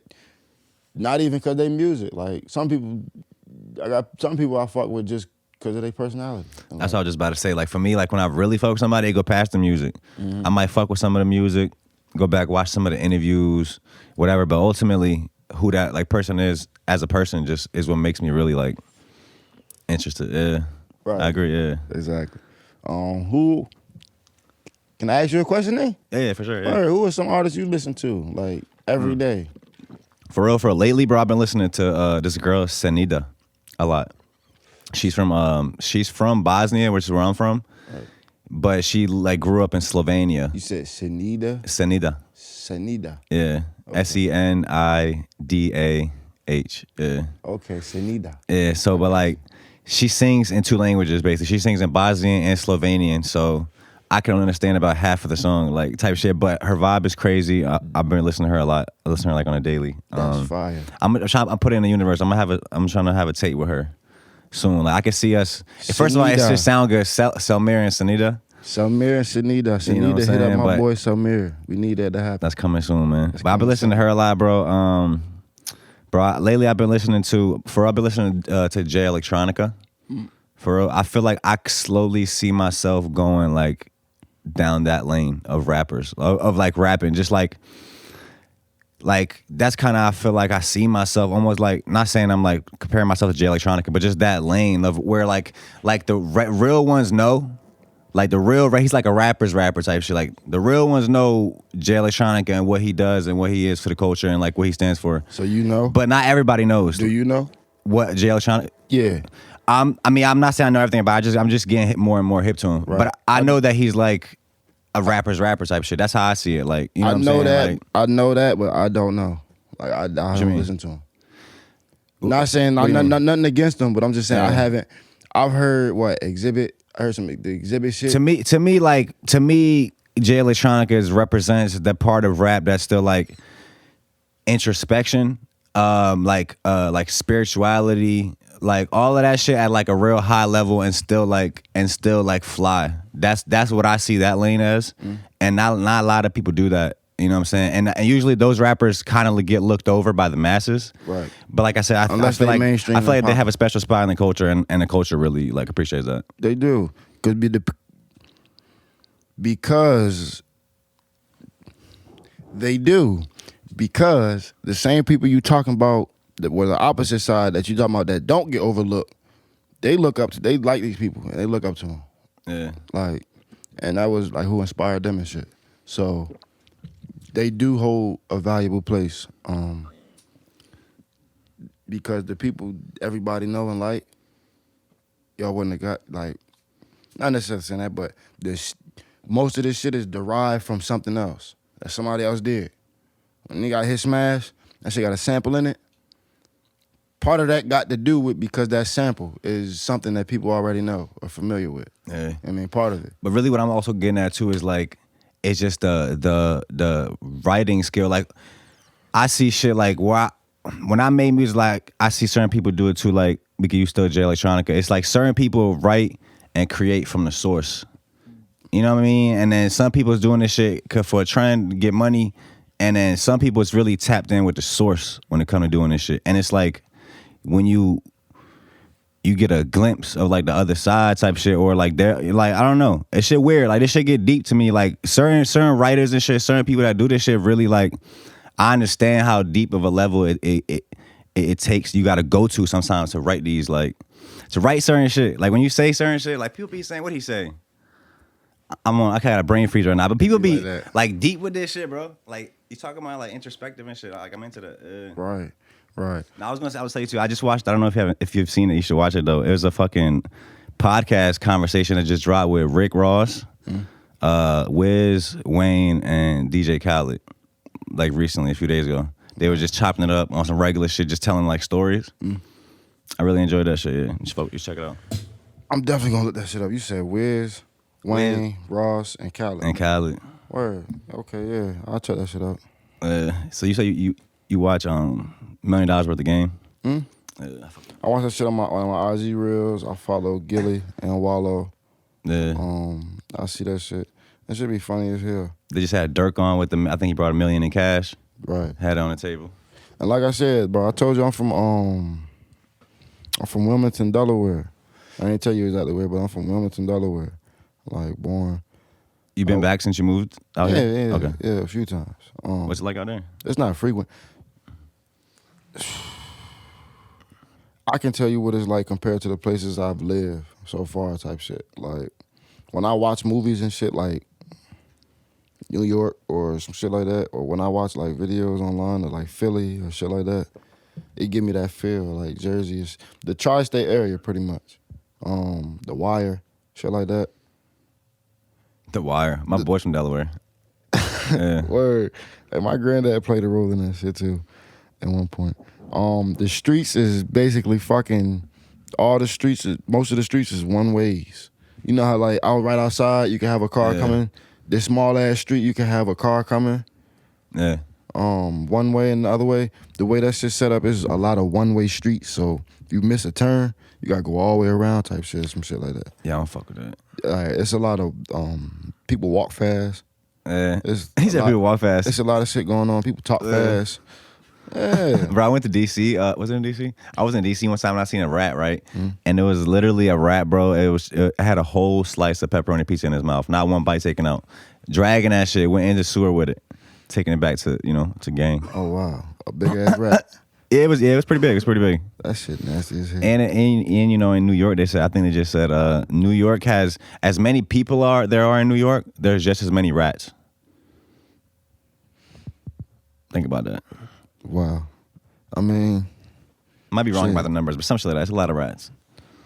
not even because they music. Like I got some people I fuck with just because of their personality. That's what I was just about to say. Like for me, like when I really fuck with somebody, they go past the music. Mm-hmm. I might fuck with some of the music, go back, watch some of the interviews, whatever. But ultimately, who that like person is as a person just is what makes me really like interested. Yeah, right. I agree. Yeah, exactly. Who? Can I ask you a question, then? Yeah, for sure. Yeah. Right, who are some artists you listen to like every day? For real, lately, bro, I've been listening to this girl Senida a lot. She's from Bosnia, which is where I'm from, right. But she like grew up in Slovenia. You said Senida? Senida. Yeah. Okay. Senidah. Yeah. Okay, Senida. Yeah. So, but like, she sings in 2 languages basically. She sings in Bosnian and Slovenian. So I can understand about half of the song, like type shit. But her vibe is crazy. I've been listening to her a lot. I listen to her like on a daily. That's fire. I'm put it in the universe. I'm trying to have a tape with her soon. Like I can see us. First of all, it just sound good. Selmir and Senida. Selmir and Senida. Senida, hit up my boy Selmir. We need that to happen. That's coming soon, man. But I've been listening to her a lot, bro. Lately I've been listening to Jay Electronica. For real, I feel like I slowly see myself going like down that lane of rappers, of like rapping, just like that's kind of, I feel like I see myself almost like, not saying I'm like comparing myself to Jay Electronica, but just that lane of where like the real ones know, like the real, he's like a rapper type shit. Like the real ones know Jay Electronica and what he does and what he is for the culture and like what he stands for. So you know, but not everybody knows. Do you know what Jay Electronica? Yeah. I mean, I'm not saying I know everything, but I'm just getting more and more hip to him. Right. But I know that he's like a rapper type shit. That's how I see it. Like, you know what I'm saying? That. Like, I know that, but I don't know. Like, I haven't listened to him. Not saying nothing against him, but I'm just saying I haven't. I've heard Exhibit. I heard some the Exhibit shit. To me, Jay Electronica represents the part of rap that's still like introspection, like spirituality, like all of that shit at like a real high level and still fly. That's what I see that lane as, and not a lot of people do that. You know what I'm saying? And usually those rappers kind of get looked over by the masses. Right. But like I said, I feel like they have a special spot in the culture, and the culture really like appreciates that. They do, because they do, because the same people you talking about that were the opposite side that you talking about that don't get overlooked, they like these people and they look up to them. Yeah. Like, and that was like who inspired them and shit. So they do hold a valuable place, because the people everybody know and like, y'all wouldn't have got, like, not necessarily saying that, but most of this shit is derived from something else that somebody else did. When they got hit smash, that shit got a sample in it. Part of that got to do with because that sample is something that people already know or familiar with. Yeah. I mean, part of it. But really what I'm also getting at too is like, it's just the writing skill. Like, I see shit like when I made music, like I see certain people do it too. Like, we can use still Jay Electronica. It's like certain people write and create from the source. You know what I mean? And then some people's doing this shit for a trend to get money, and then some people it's really tapped in with the source when it comes to doing this shit. And it's like when you get a glimpse of like the other side type shit, or like they're like, I don't know, it's shit weird. Like this shit get deep to me. Like certain writers and shit, certain people that do this shit really, like, I understand how deep of a level it takes. You got to go to sometimes to write these, like, to write certain shit. Like when you say certain shit, like people be saying, what he say? I got a brain freeze right now, but people be like deep with this shit, bro. Like you talking about like introspective and shit. Like I'm into the Right. Now I was tell you too. I just watched. I don't know if you've seen it. You should watch it though. It was a fucking podcast conversation that just dropped with Rick Ross, Wiz, Wayne, and DJ Khaled. Like recently, a few days ago, they were just chopping it up on some regular shit, just telling like stories. I really enjoyed that shit. Yeah, you check it out. I'm definitely gonna look that shit up. You said Wiz, Wayne, Ross, and Khaled. Word. Okay, yeah, I'll check that shit out. So you say you watch $1 million worth of game? I watch that shit on my IG reels. I follow Gilly and Wallow. Yeah. I see that shit. That should be funny as hell. They just had Dirk on with them. I think he brought $1 million in cash. Right. Had it on the table. And like I said, bro, I told you I'm from Wilmington, Delaware. I didn't tell you exactly where, but I'm from Wilmington, Delaware. Like, born. You been back since you moved out here? Yeah. Okay. Yeah, a few times. What's it like out there? It's not frequent. I can tell you what it's like compared to the places I've lived so far type shit. Like, when I watch movies and shit like New York or some shit like that, or when I watch like videos online of like Philly or shit like that, it give me that feel. Like Jersey is the tri-state area pretty much. The Wire, shit like that. The Wire. My boy's from Delaware. Yeah. Word. And my granddad played a role in that shit too at one point. The streets is basically fucking most of the streets is one ways. You know how like right outside you can have a car coming. This small ass street you can have a car coming. Yeah. One way and the other way. The way that shit set up is a lot of one way streets. So if you miss a turn, you gotta go all the way around type shit, some shit like that. Yeah, I don't fuck with that. It's a lot of people walk fast. Yeah. He said people walk fast. It's a lot of shit going on. People talk fast. Yeah. Bro, I went to DC. Was it in DC? I was in DC one time and I seen a rat, right? And it was literally a rat, bro. It had a whole slice of pepperoni pizza in his mouth. Not one bite taken out. Dragging that shit, went in the sewer with it. Taking it back to, to gang. Oh, wow. A big-ass rat. It was pretty big. It was pretty big. That shit nasty as hell. And in New York, I think they just said New York has as many people there are in New York. There's just as many rats. Think about that. Wow. I mean, might be wrong shit. about the numbers, but some shit like that. It's a lot of rats.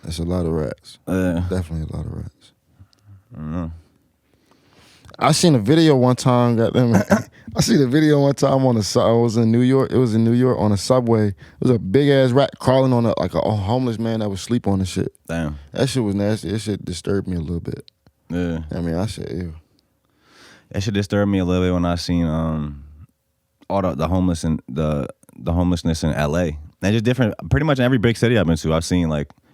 That's a lot of rats. Definitely a lot of rats. I don't know. I seen a video one time. Goddamn it. I seen a video one time on the. I was in New York. It was in New York on a subway. It was a big ass rat crawling on a homeless man that was asleep on the shit. Damn. That shit was nasty. That shit disturbed me a little bit. Yeah. I mean, I said, ew. That shit disturbed me a little bit when I seen all the homeless and the homelessness in LA. And just different. Pretty much in every big city I've been to, I've seen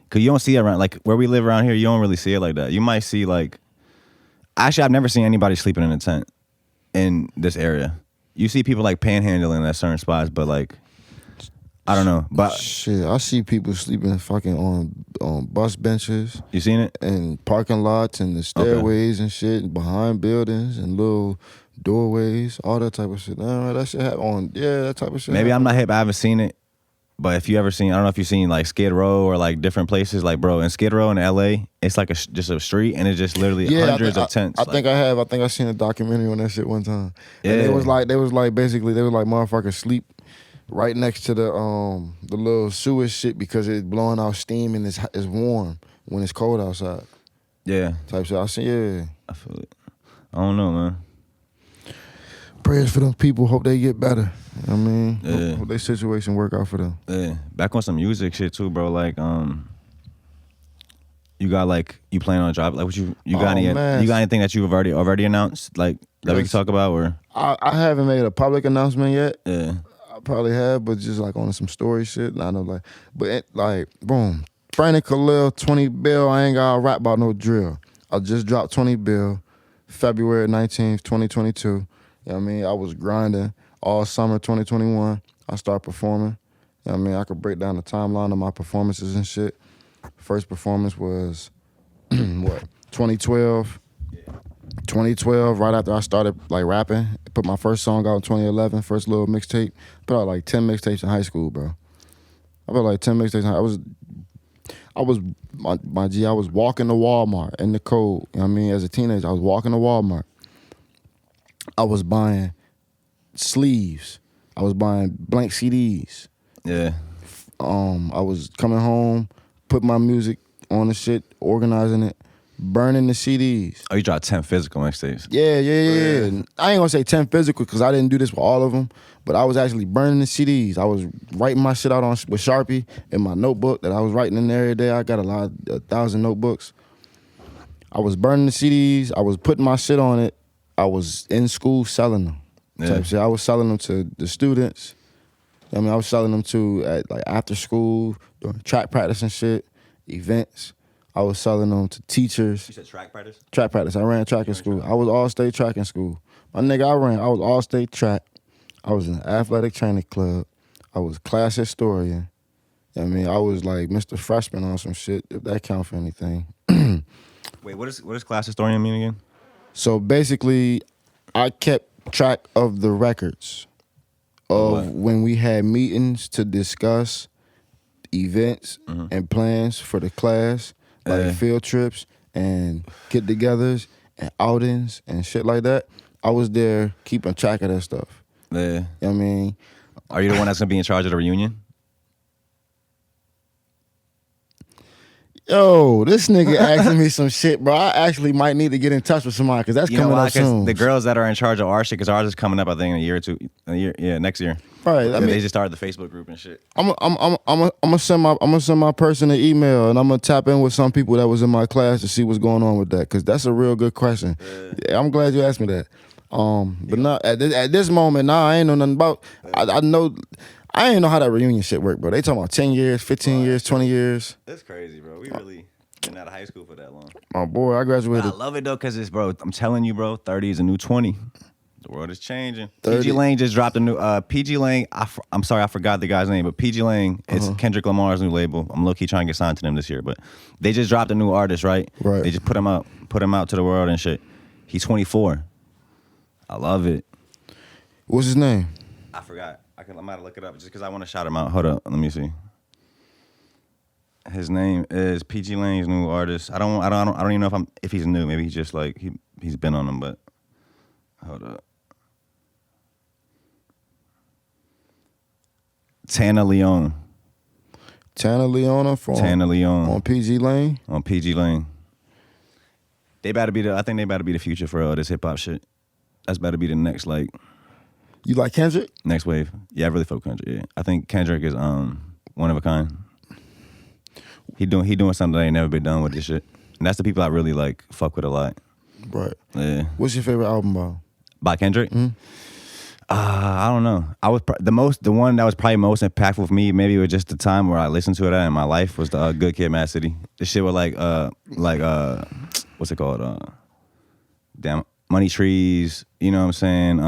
cause you don't see it around where we live around here. You don't really see it like that. You might see actually, I've never seen anybody sleeping in a tent in this area. You see people panhandling at certain spots, but I don't know. But shit, I see people sleeping fucking on bus benches. You seen it? And parking lots and the stairways and shit, and behind buildings and little doorways, all that type of shit. That shit happen that type of shit. Maybe I'm not hip. I haven't seen it. But if you ever seen, I don't know if you've seen Skid Row or different places. Bro, in Skid Row in LA, it's just a street and it's just literally hundreds of tents. I think I have. I think I seen a documentary on that shit one time. Yeah. And they was basically motherfuckers sleep right next to the little sewage shit because it's blowing out steam and it's warm when it's cold outside. Yeah. Type shit. I see. Yeah. I feel it. I don't know, man. Prayers for them people. Hope they get better. I mean, yeah. Hope their situation work out for them. Yeah. Back on some music shit too, bro. You got you plan on a job? You got you got anything that you've already announced that we can talk about or? I haven't made a public announcement yet. Yeah. I probably have, but just on some story shit. And I know boom. Brandon Khalil, 20 bill. I ain't gotta rap about no drill. I just dropped 20 bill, February 19th, 2022. You know what I mean? I was grinding all summer 2021. I started performing. You know what I mean? I could break down the timeline of my performances and shit. First performance was, 2012. 2012, right after I started rapping. Put my first song out in 2011, first little mixtape. Put out 10 mixtapes in high school, bro. I put 10 mixtapes. I was walking to Walmart in the cold. You know what I mean? As a teenager, I was walking to Walmart. I was buying sleeves. I was buying blank CDs. Yeah. I was coming home, put my music on the shit, organizing it, burning the CDs. Oh, you dropped 10 physical mixtapes. Yeah. I ain't gonna say 10 physical because I didn't do this with all of them, but I was actually burning the CDs. I was writing my shit out with Sharpie in my notebook that I was writing in there every day. I got 1,000 notebooks. I was burning the CDs. I was putting my shit on it. I was in school selling them. Type shit. I was selling them to the students. I mean, I was selling them to at after school, during track practice and shit, events. I was selling them to teachers. You said track practice? Track practice. I ran track in school. I was all-state track in school. My nigga, I was all-state track. I was in the athletic training club. I was class historian. I mean, I was Mr. Freshman on some shit, if that counts for anything. Wait, what does class historian mean again? So basically, I kept track of the records of when we had meetings to discuss events and plans for the class, field trips and get-togethers and outings and shit like that. I was there keeping track of that stuff. Yeah. You know what I mean? Are you the one that's gonna be in charge of the reunion? Yo, this nigga asking me some shit, bro. I actually might need to get in touch with somebody because that's coming up soon. The girls that are in charge of our shit, because ours is coming up, I think, in a year or two. Next year. Right. I mean, they just started the Facebook group and shit. I'm gonna send my person an email and I'm gonna tap in with some people that was in my class to see what's going on with that because that's a real good question. Yeah, I'm glad you asked me that. But not at this moment, I ain't know nothing about. I ain't know how that reunion shit work, bro. They talking about 10 years, 15 years, 20 years. That's crazy, bro. We really been out of high school for that long. My boy, I graduated. But I love it though, cause it's, bro. I'm telling you, bro. 30 is a new 20. The world is changing. 30. PG Lane just dropped a new PG Lane. I'm sorry, I forgot the guy's name, but PG Lane is Kendrick Lamar's new label. I'm low-key trying to get signed to them this year, but they just dropped a new artist, right? Right. They just put him out to the world and shit. He's 24. I love it. What's his name? I forgot. I might have look it up just because I want to shout him out. Hold up, let me see. His name is PG Lane's new artist. I don't even know if he's new. Maybe he's just like he's been on them, but hold up. Tana Leon. Tana Leona from Tana Leon on PG Lane. On PG Lane. I think they about to be the future for this hip hop shit. That's about to be the next like. You like Kendrick? Next wave. Yeah, I really fuck Kendrick. Yeah, I think Kendrick is one of a kind. He doing something that ain't never been done with this shit. And that's the people I really like fuck with a lot. Right. Yeah. What's your favorite album by Kendrick? Mm-hmm. I don't know. I was the one that was probably most impactful for me. Maybe it was just the time where I listened to it in my life was the Good Kid, Mad City. This shit was like what's it called? Damn, Money Trees. You know what I'm saying?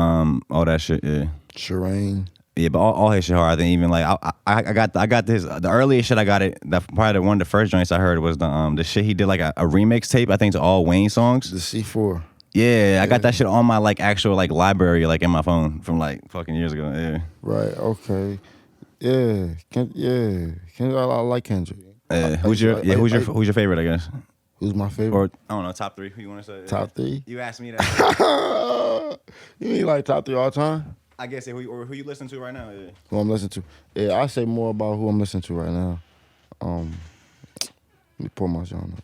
All that shit. Yeah. Shireen. Yeah, but all his shit hard. I think even like I got this. The earliest shit I got it. Probably one of the first joints I heard was the shit he did like a remix tape. I think to all Wayne songs. The C4. Yeah, I got that shit on my like actual like library like in my phone from like fucking years ago. Yeah. Right. Okay. Yeah. I like Kendrick. Who's your favorite? I guess. Who's my favorite? Or I don't know, top three. Who you want to say? Top three. You asked me that. You mean like top three all time? I guess who you listen to right now? Yeah. Who I'm listening to? Yeah, I say more about who I'm listening to right now. Let me pull my genre up.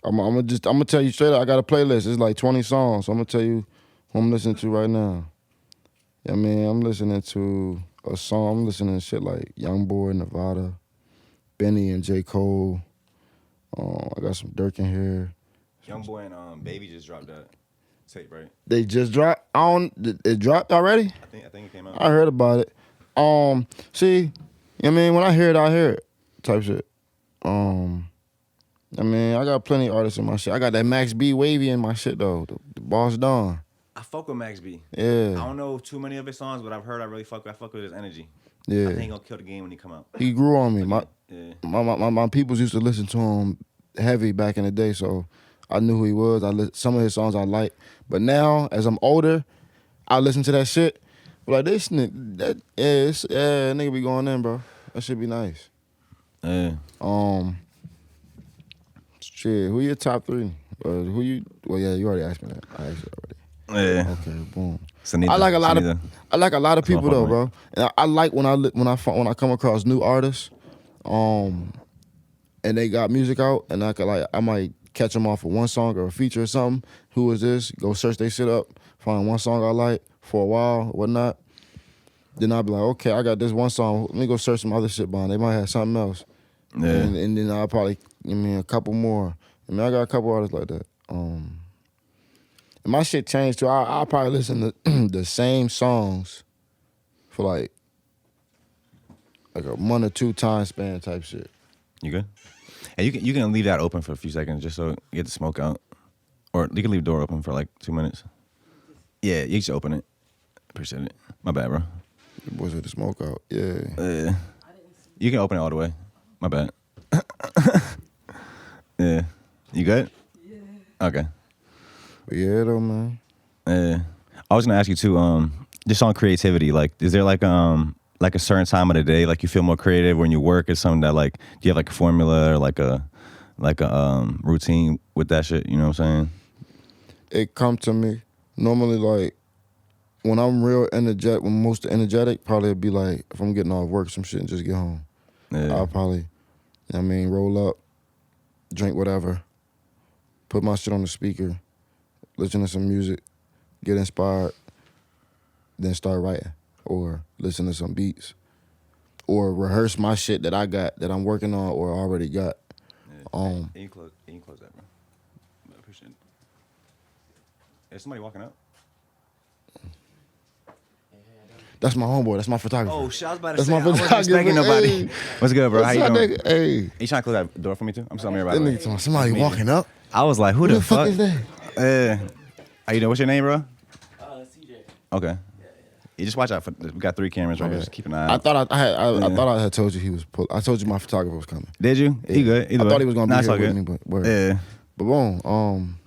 I'm gonna tell you straight up. I got a playlist. It's like 20 songs. So I'm gonna tell you who I'm listening to right now. Yeah, I mean, I'm listening to a song. I'm listening to shit like YoungBoy, Nevada, Benny and J. Cole. I got some Dirk in here. YoungBoy and Baby just dropped that tape, right? They just dropped. It dropped already? I think it came out. I heard about it. See, you know what I mean, when I hear it, type shit. I mean, I got plenty of artists in my shit. I got that Max B Wavy in my shit though. The Boss Don. I fuck with Max B. Yeah. I don't know too many of his songs, but I've heard I fuck with his energy. Yeah. I think he gonna kill the game when he come out. He grew on me. My peoples used to listen to him heavy back in the day, so I knew who he was. Some of his songs I like, but now as I'm older, I listen to that shit. Like this nigga, nigga be going in, bro. That should be nice. Yeah. Shit. Who your top three? Who you? Well, yeah, you already asked me that. I asked you already. Yeah. Okay. Boom. Sanita, I like a lot of people though, bro. And I like when I come across new artists, and they got music out, and I might catch them off of one song or a feature or something. Who is this? Go search their shit up, find one song I like for a while, whatnot. Then I'll be like, okay, I got this one song. Let me go search some other shit behind. They might have something else. Yeah. And then I'll probably, a couple more. I got a couple artists like that. And my shit changed too. I'll probably listen to the same songs for like a 1 or 2 time span type shit. You good? And you can leave that open for a few seconds just so you get the smoke out. Or you can leave the door open for like 2 minutes. Yeah, you just open it. Appreciate it. My bad, bro. The boys with the smoke out. Yeah. You can open it all the way. My bad. Yeah. You good? Yeah. Okay. But yeah, though, man. Yeah. I was gonna ask you too. Just on creativity. Like, is there like a certain time of the day like you feel more creative when you work? Is something that like do you have like a formula or like a routine with that shit? You know what I'm saying? It come to me normally like when I'm real energetic. When most energetic, probably it'd be like if I'm getting off work, some shit, and just get home. Yeah. I'll probably, roll up, drink whatever, put my shit on the speaker, listen to some music, get inspired, then start writing or listen to some beats or rehearse my shit that I got, that I'm working on or already got. Yeah. Can you close that, bro? I appreciate it. Is somebody walking up? That's my homeboy. That's my photographer. Oh, shit, I was about to That's say, my I wasn't photographer. expecting nobody. Hey. What's good, bro? How you doing? Nigga? Hey. You trying to close that door for me, too? I'm sorry, That everybody. nigga talking, somebody walking up? I was like, who the fuck is that? How you doing? What's your name, bro? CJ. Okay. You just watch out for. We got 3 cameras right here. Just keep an eye out. I thought I thought I had told you he was. I told you my photographer was coming. Did you? Yeah. He good. Either I way. thought he was gonna be it's all here with good. me, but word. Yeah. But boom.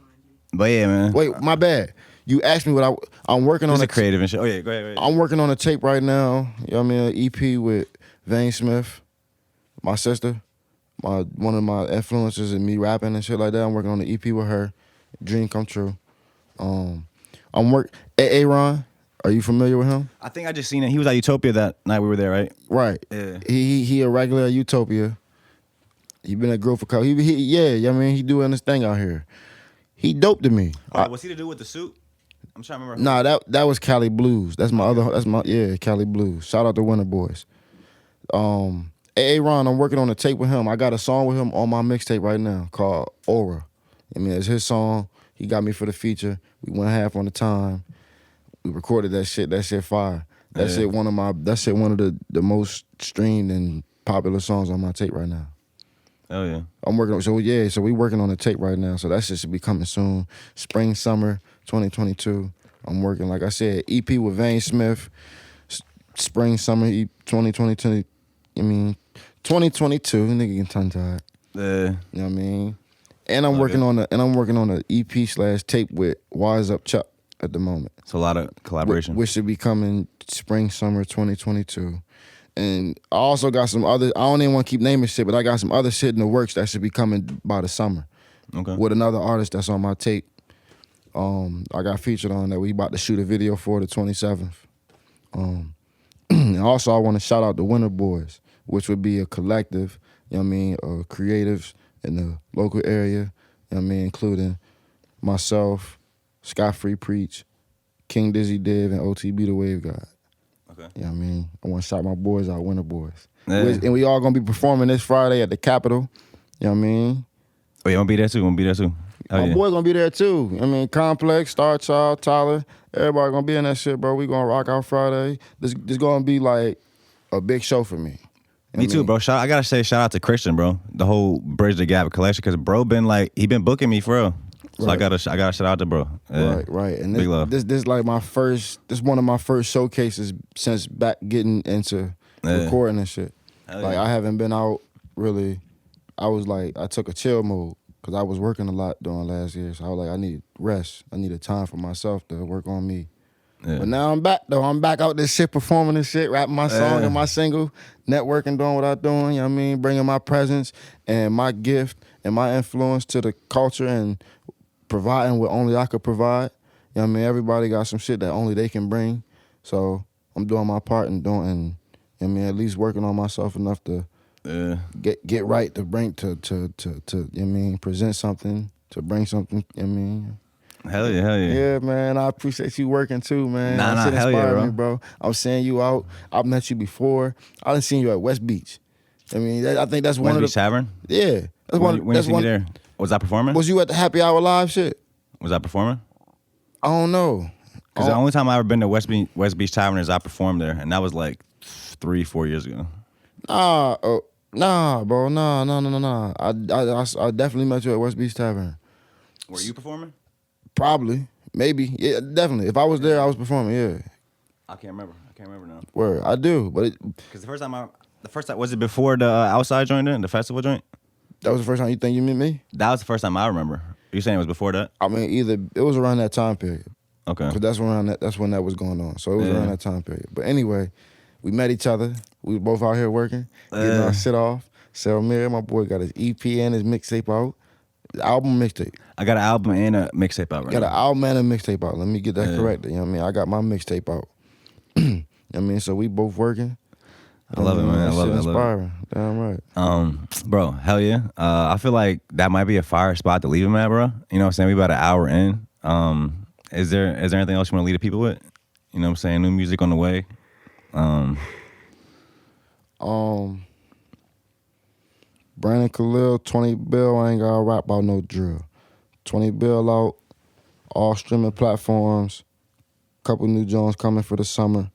But yeah, man. Wait, my bad. You asked me what I'm working on. It's a creative and shit. Oh yeah, go ahead. I'm working on a tape right now. You know what I mean? An EP with Vane Smith, my sister, one of my influences in me rapping and shit like that. I'm working on an EP with her. Dream come true. Aaron. Are you familiar with him? I think I just seen it. He was at Utopia that night we were there, right? Right. Yeah. He a regular at Utopia. He been at Growth for couple. I mean, he doing this thing out here. He dope to me. Was he the dude with the suit? I'm trying to remember. Nah, that was Cali Blues. That's Cali Blues. Shout out to Winter Boys. Aaron, I'm working on a tape with him. I got a song with him on my mixtape right now called Aura. I mean, it's his song. He got me for the feature. We went half on the time. We recorded that shit. That shit fire. That shit one of the most streamed and popular songs on my tape right now. Oh yeah. I'm working on so we working on a tape right now. So that shit should be coming soon. Spring, summer 2022. I'm working, like I said, EP with Vane Smith. Spring, summer 2022. I mean 2022. Nigga getting tongue tied. You know what I mean? And I'm working on an EP/tape with Wise Up Chuck at the moment. It's a lot of collaboration. Which should be coming spring, summer 2022. And I also got some other, I don't even want to keep naming shit, but I got some other shit in the works that should be coming by the summer. Okay. With another artist that's on my tape. I got featured on that we about to shoot a video for the 27th. And also I want to shout out the Winter Boys, which would be a collective, you know what I mean, creatives in the local area, you know what I mean, including myself, Scott Free Preach, King Dizzy Div, and OTB the Wave God. Okay. You know what I mean? I want to shout my boys out, Winter Boys. Yeah. And we all going to be performing this Friday at the Capitol. You know what I mean? Oh, you want to be there too? Oh, my boy going to be there too. I mean, Complex, Star Child, Tyler, everybody going to be in that shit, bro. We going to rock out Friday. This going to be like a big show for me. Me too, bro. I gotta say, shout out to Christian, bro. The whole Bridge the Gap collection, because bro he been booking me for real. So right. I gotta shout out to bro. Yeah. Right. And big love. This like this one of my first showcases since back getting into recording and shit. Hell like yeah. I haven't been out really. I took a chill mode because I was working a lot during last year. So I was like, I need rest. I needed time for myself to work on me. Yeah. But now I'm back though. I'm back out this shit, performing this shit, rapping my song and my single, networking, doing what I'm doing, you know what I mean? Bringing my presence and my gift and my influence to the culture and providing what only I could provide. You know what I mean? Everybody got some shit that only they can bring. So I'm doing my part and I mean, at least working on myself enough to get right to bring to you know what I mean, present something, to bring something, you know what I mean? Hell yeah. Yeah, man. I appreciate you working too, man. Nah, hell yeah, bro. Me, bro. I'm seeing you out. I've met you before. I done seen you at West Beach. I mean, I think that's one of the West Beach Tavern. Yeah, that's when you seen me there? Was I performing? Was you at the Happy Hour Live shit? Was I performing? I don't know. Because the only time I ever been to West Beach Tavern is I performed there, and that was like 3-4 years ago. Nah, bro. Nah. I definitely met you at West Beach Tavern. Were you performing? Probably. Maybe. Yeah, definitely. If I was there, I was performing, yeah. I can't remember now. Word. I do, but because the first time was it before the outside joint then, the festival joint? That was the first time you think you met me? That was the first time I remember. You saying it was before that? I mean, it was around that time period. Okay. Because that's when that was going on. So it was around that time period. But anyway, we met each other. We were both out here working, getting our shit off. Selmir, my boy, got his EP and his mixtape out. Album mixtape. I got an album and a mixtape out right now. Got an album and a mixtape out. Let me get that corrected. You know what I mean? I got my mixtape out. You know what I mean? So we both working. I love it, man. I love it. Inspiring. Damn right. Bro, hell yeah. I feel like that might be a fire spot to leave him at, bro. You know what I'm saying? We about an hour in. Is there anything else you want to leave the people with? You know what I'm saying? New music on the way. Brandon Khalil, 20 bill, I ain't gotta rap about no drill. 20 bill out, all streaming platforms, couple new joints coming for the summer,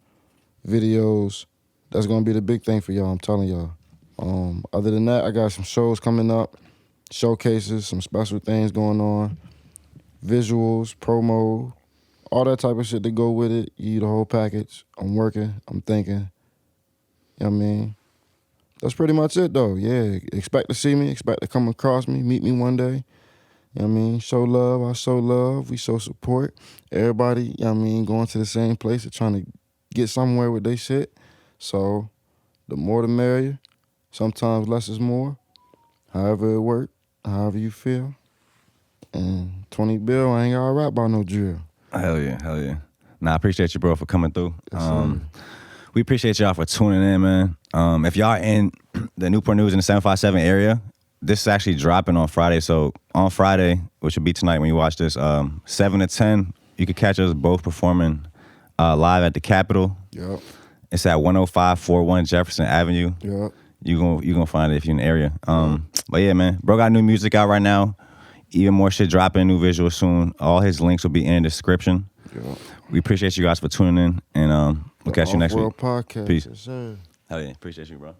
videos. That's gonna be the big thing for y'all, I'm telling y'all. Other than that, I got some shows coming up, showcases, some special things going on, visuals, promo, all that type of shit to go with it. You eat the whole package. I'm working. I'm thinking. You know what I mean? That's pretty much it, though. Yeah, expect to see me. Expect to come across me. Meet me one day. You know what I mean? Show love. I show love. We show support. Everybody, you know what I mean, going to the same place and trying to get somewhere with their shit. So the more the merrier. Sometimes less is more. However it work, however you feel. And 20 bill, I ain't gotta rap about no drill. Hell yeah. Nah, I appreciate you, bro, for coming through. Yes, we appreciate y'all for tuning in, man. If y'all in the Newport News in the 757 area, this is actually dropping on Friday. So on Friday, which will be tonight when you watch this, 7 to 10, you can catch us both performing live at the Capitol. Yep. It's at 10541 Jefferson Avenue. Yep. You gonna find it if you're in the area. But yeah, man, bro got new music out right now. Even more shit dropping, new visuals soon. All his links will be in the description. Yep. We appreciate you guys for tuning in, and we'll catch you next week. Podcast. Peace. Yes, sir. Hell yeah, appreciate you, bro.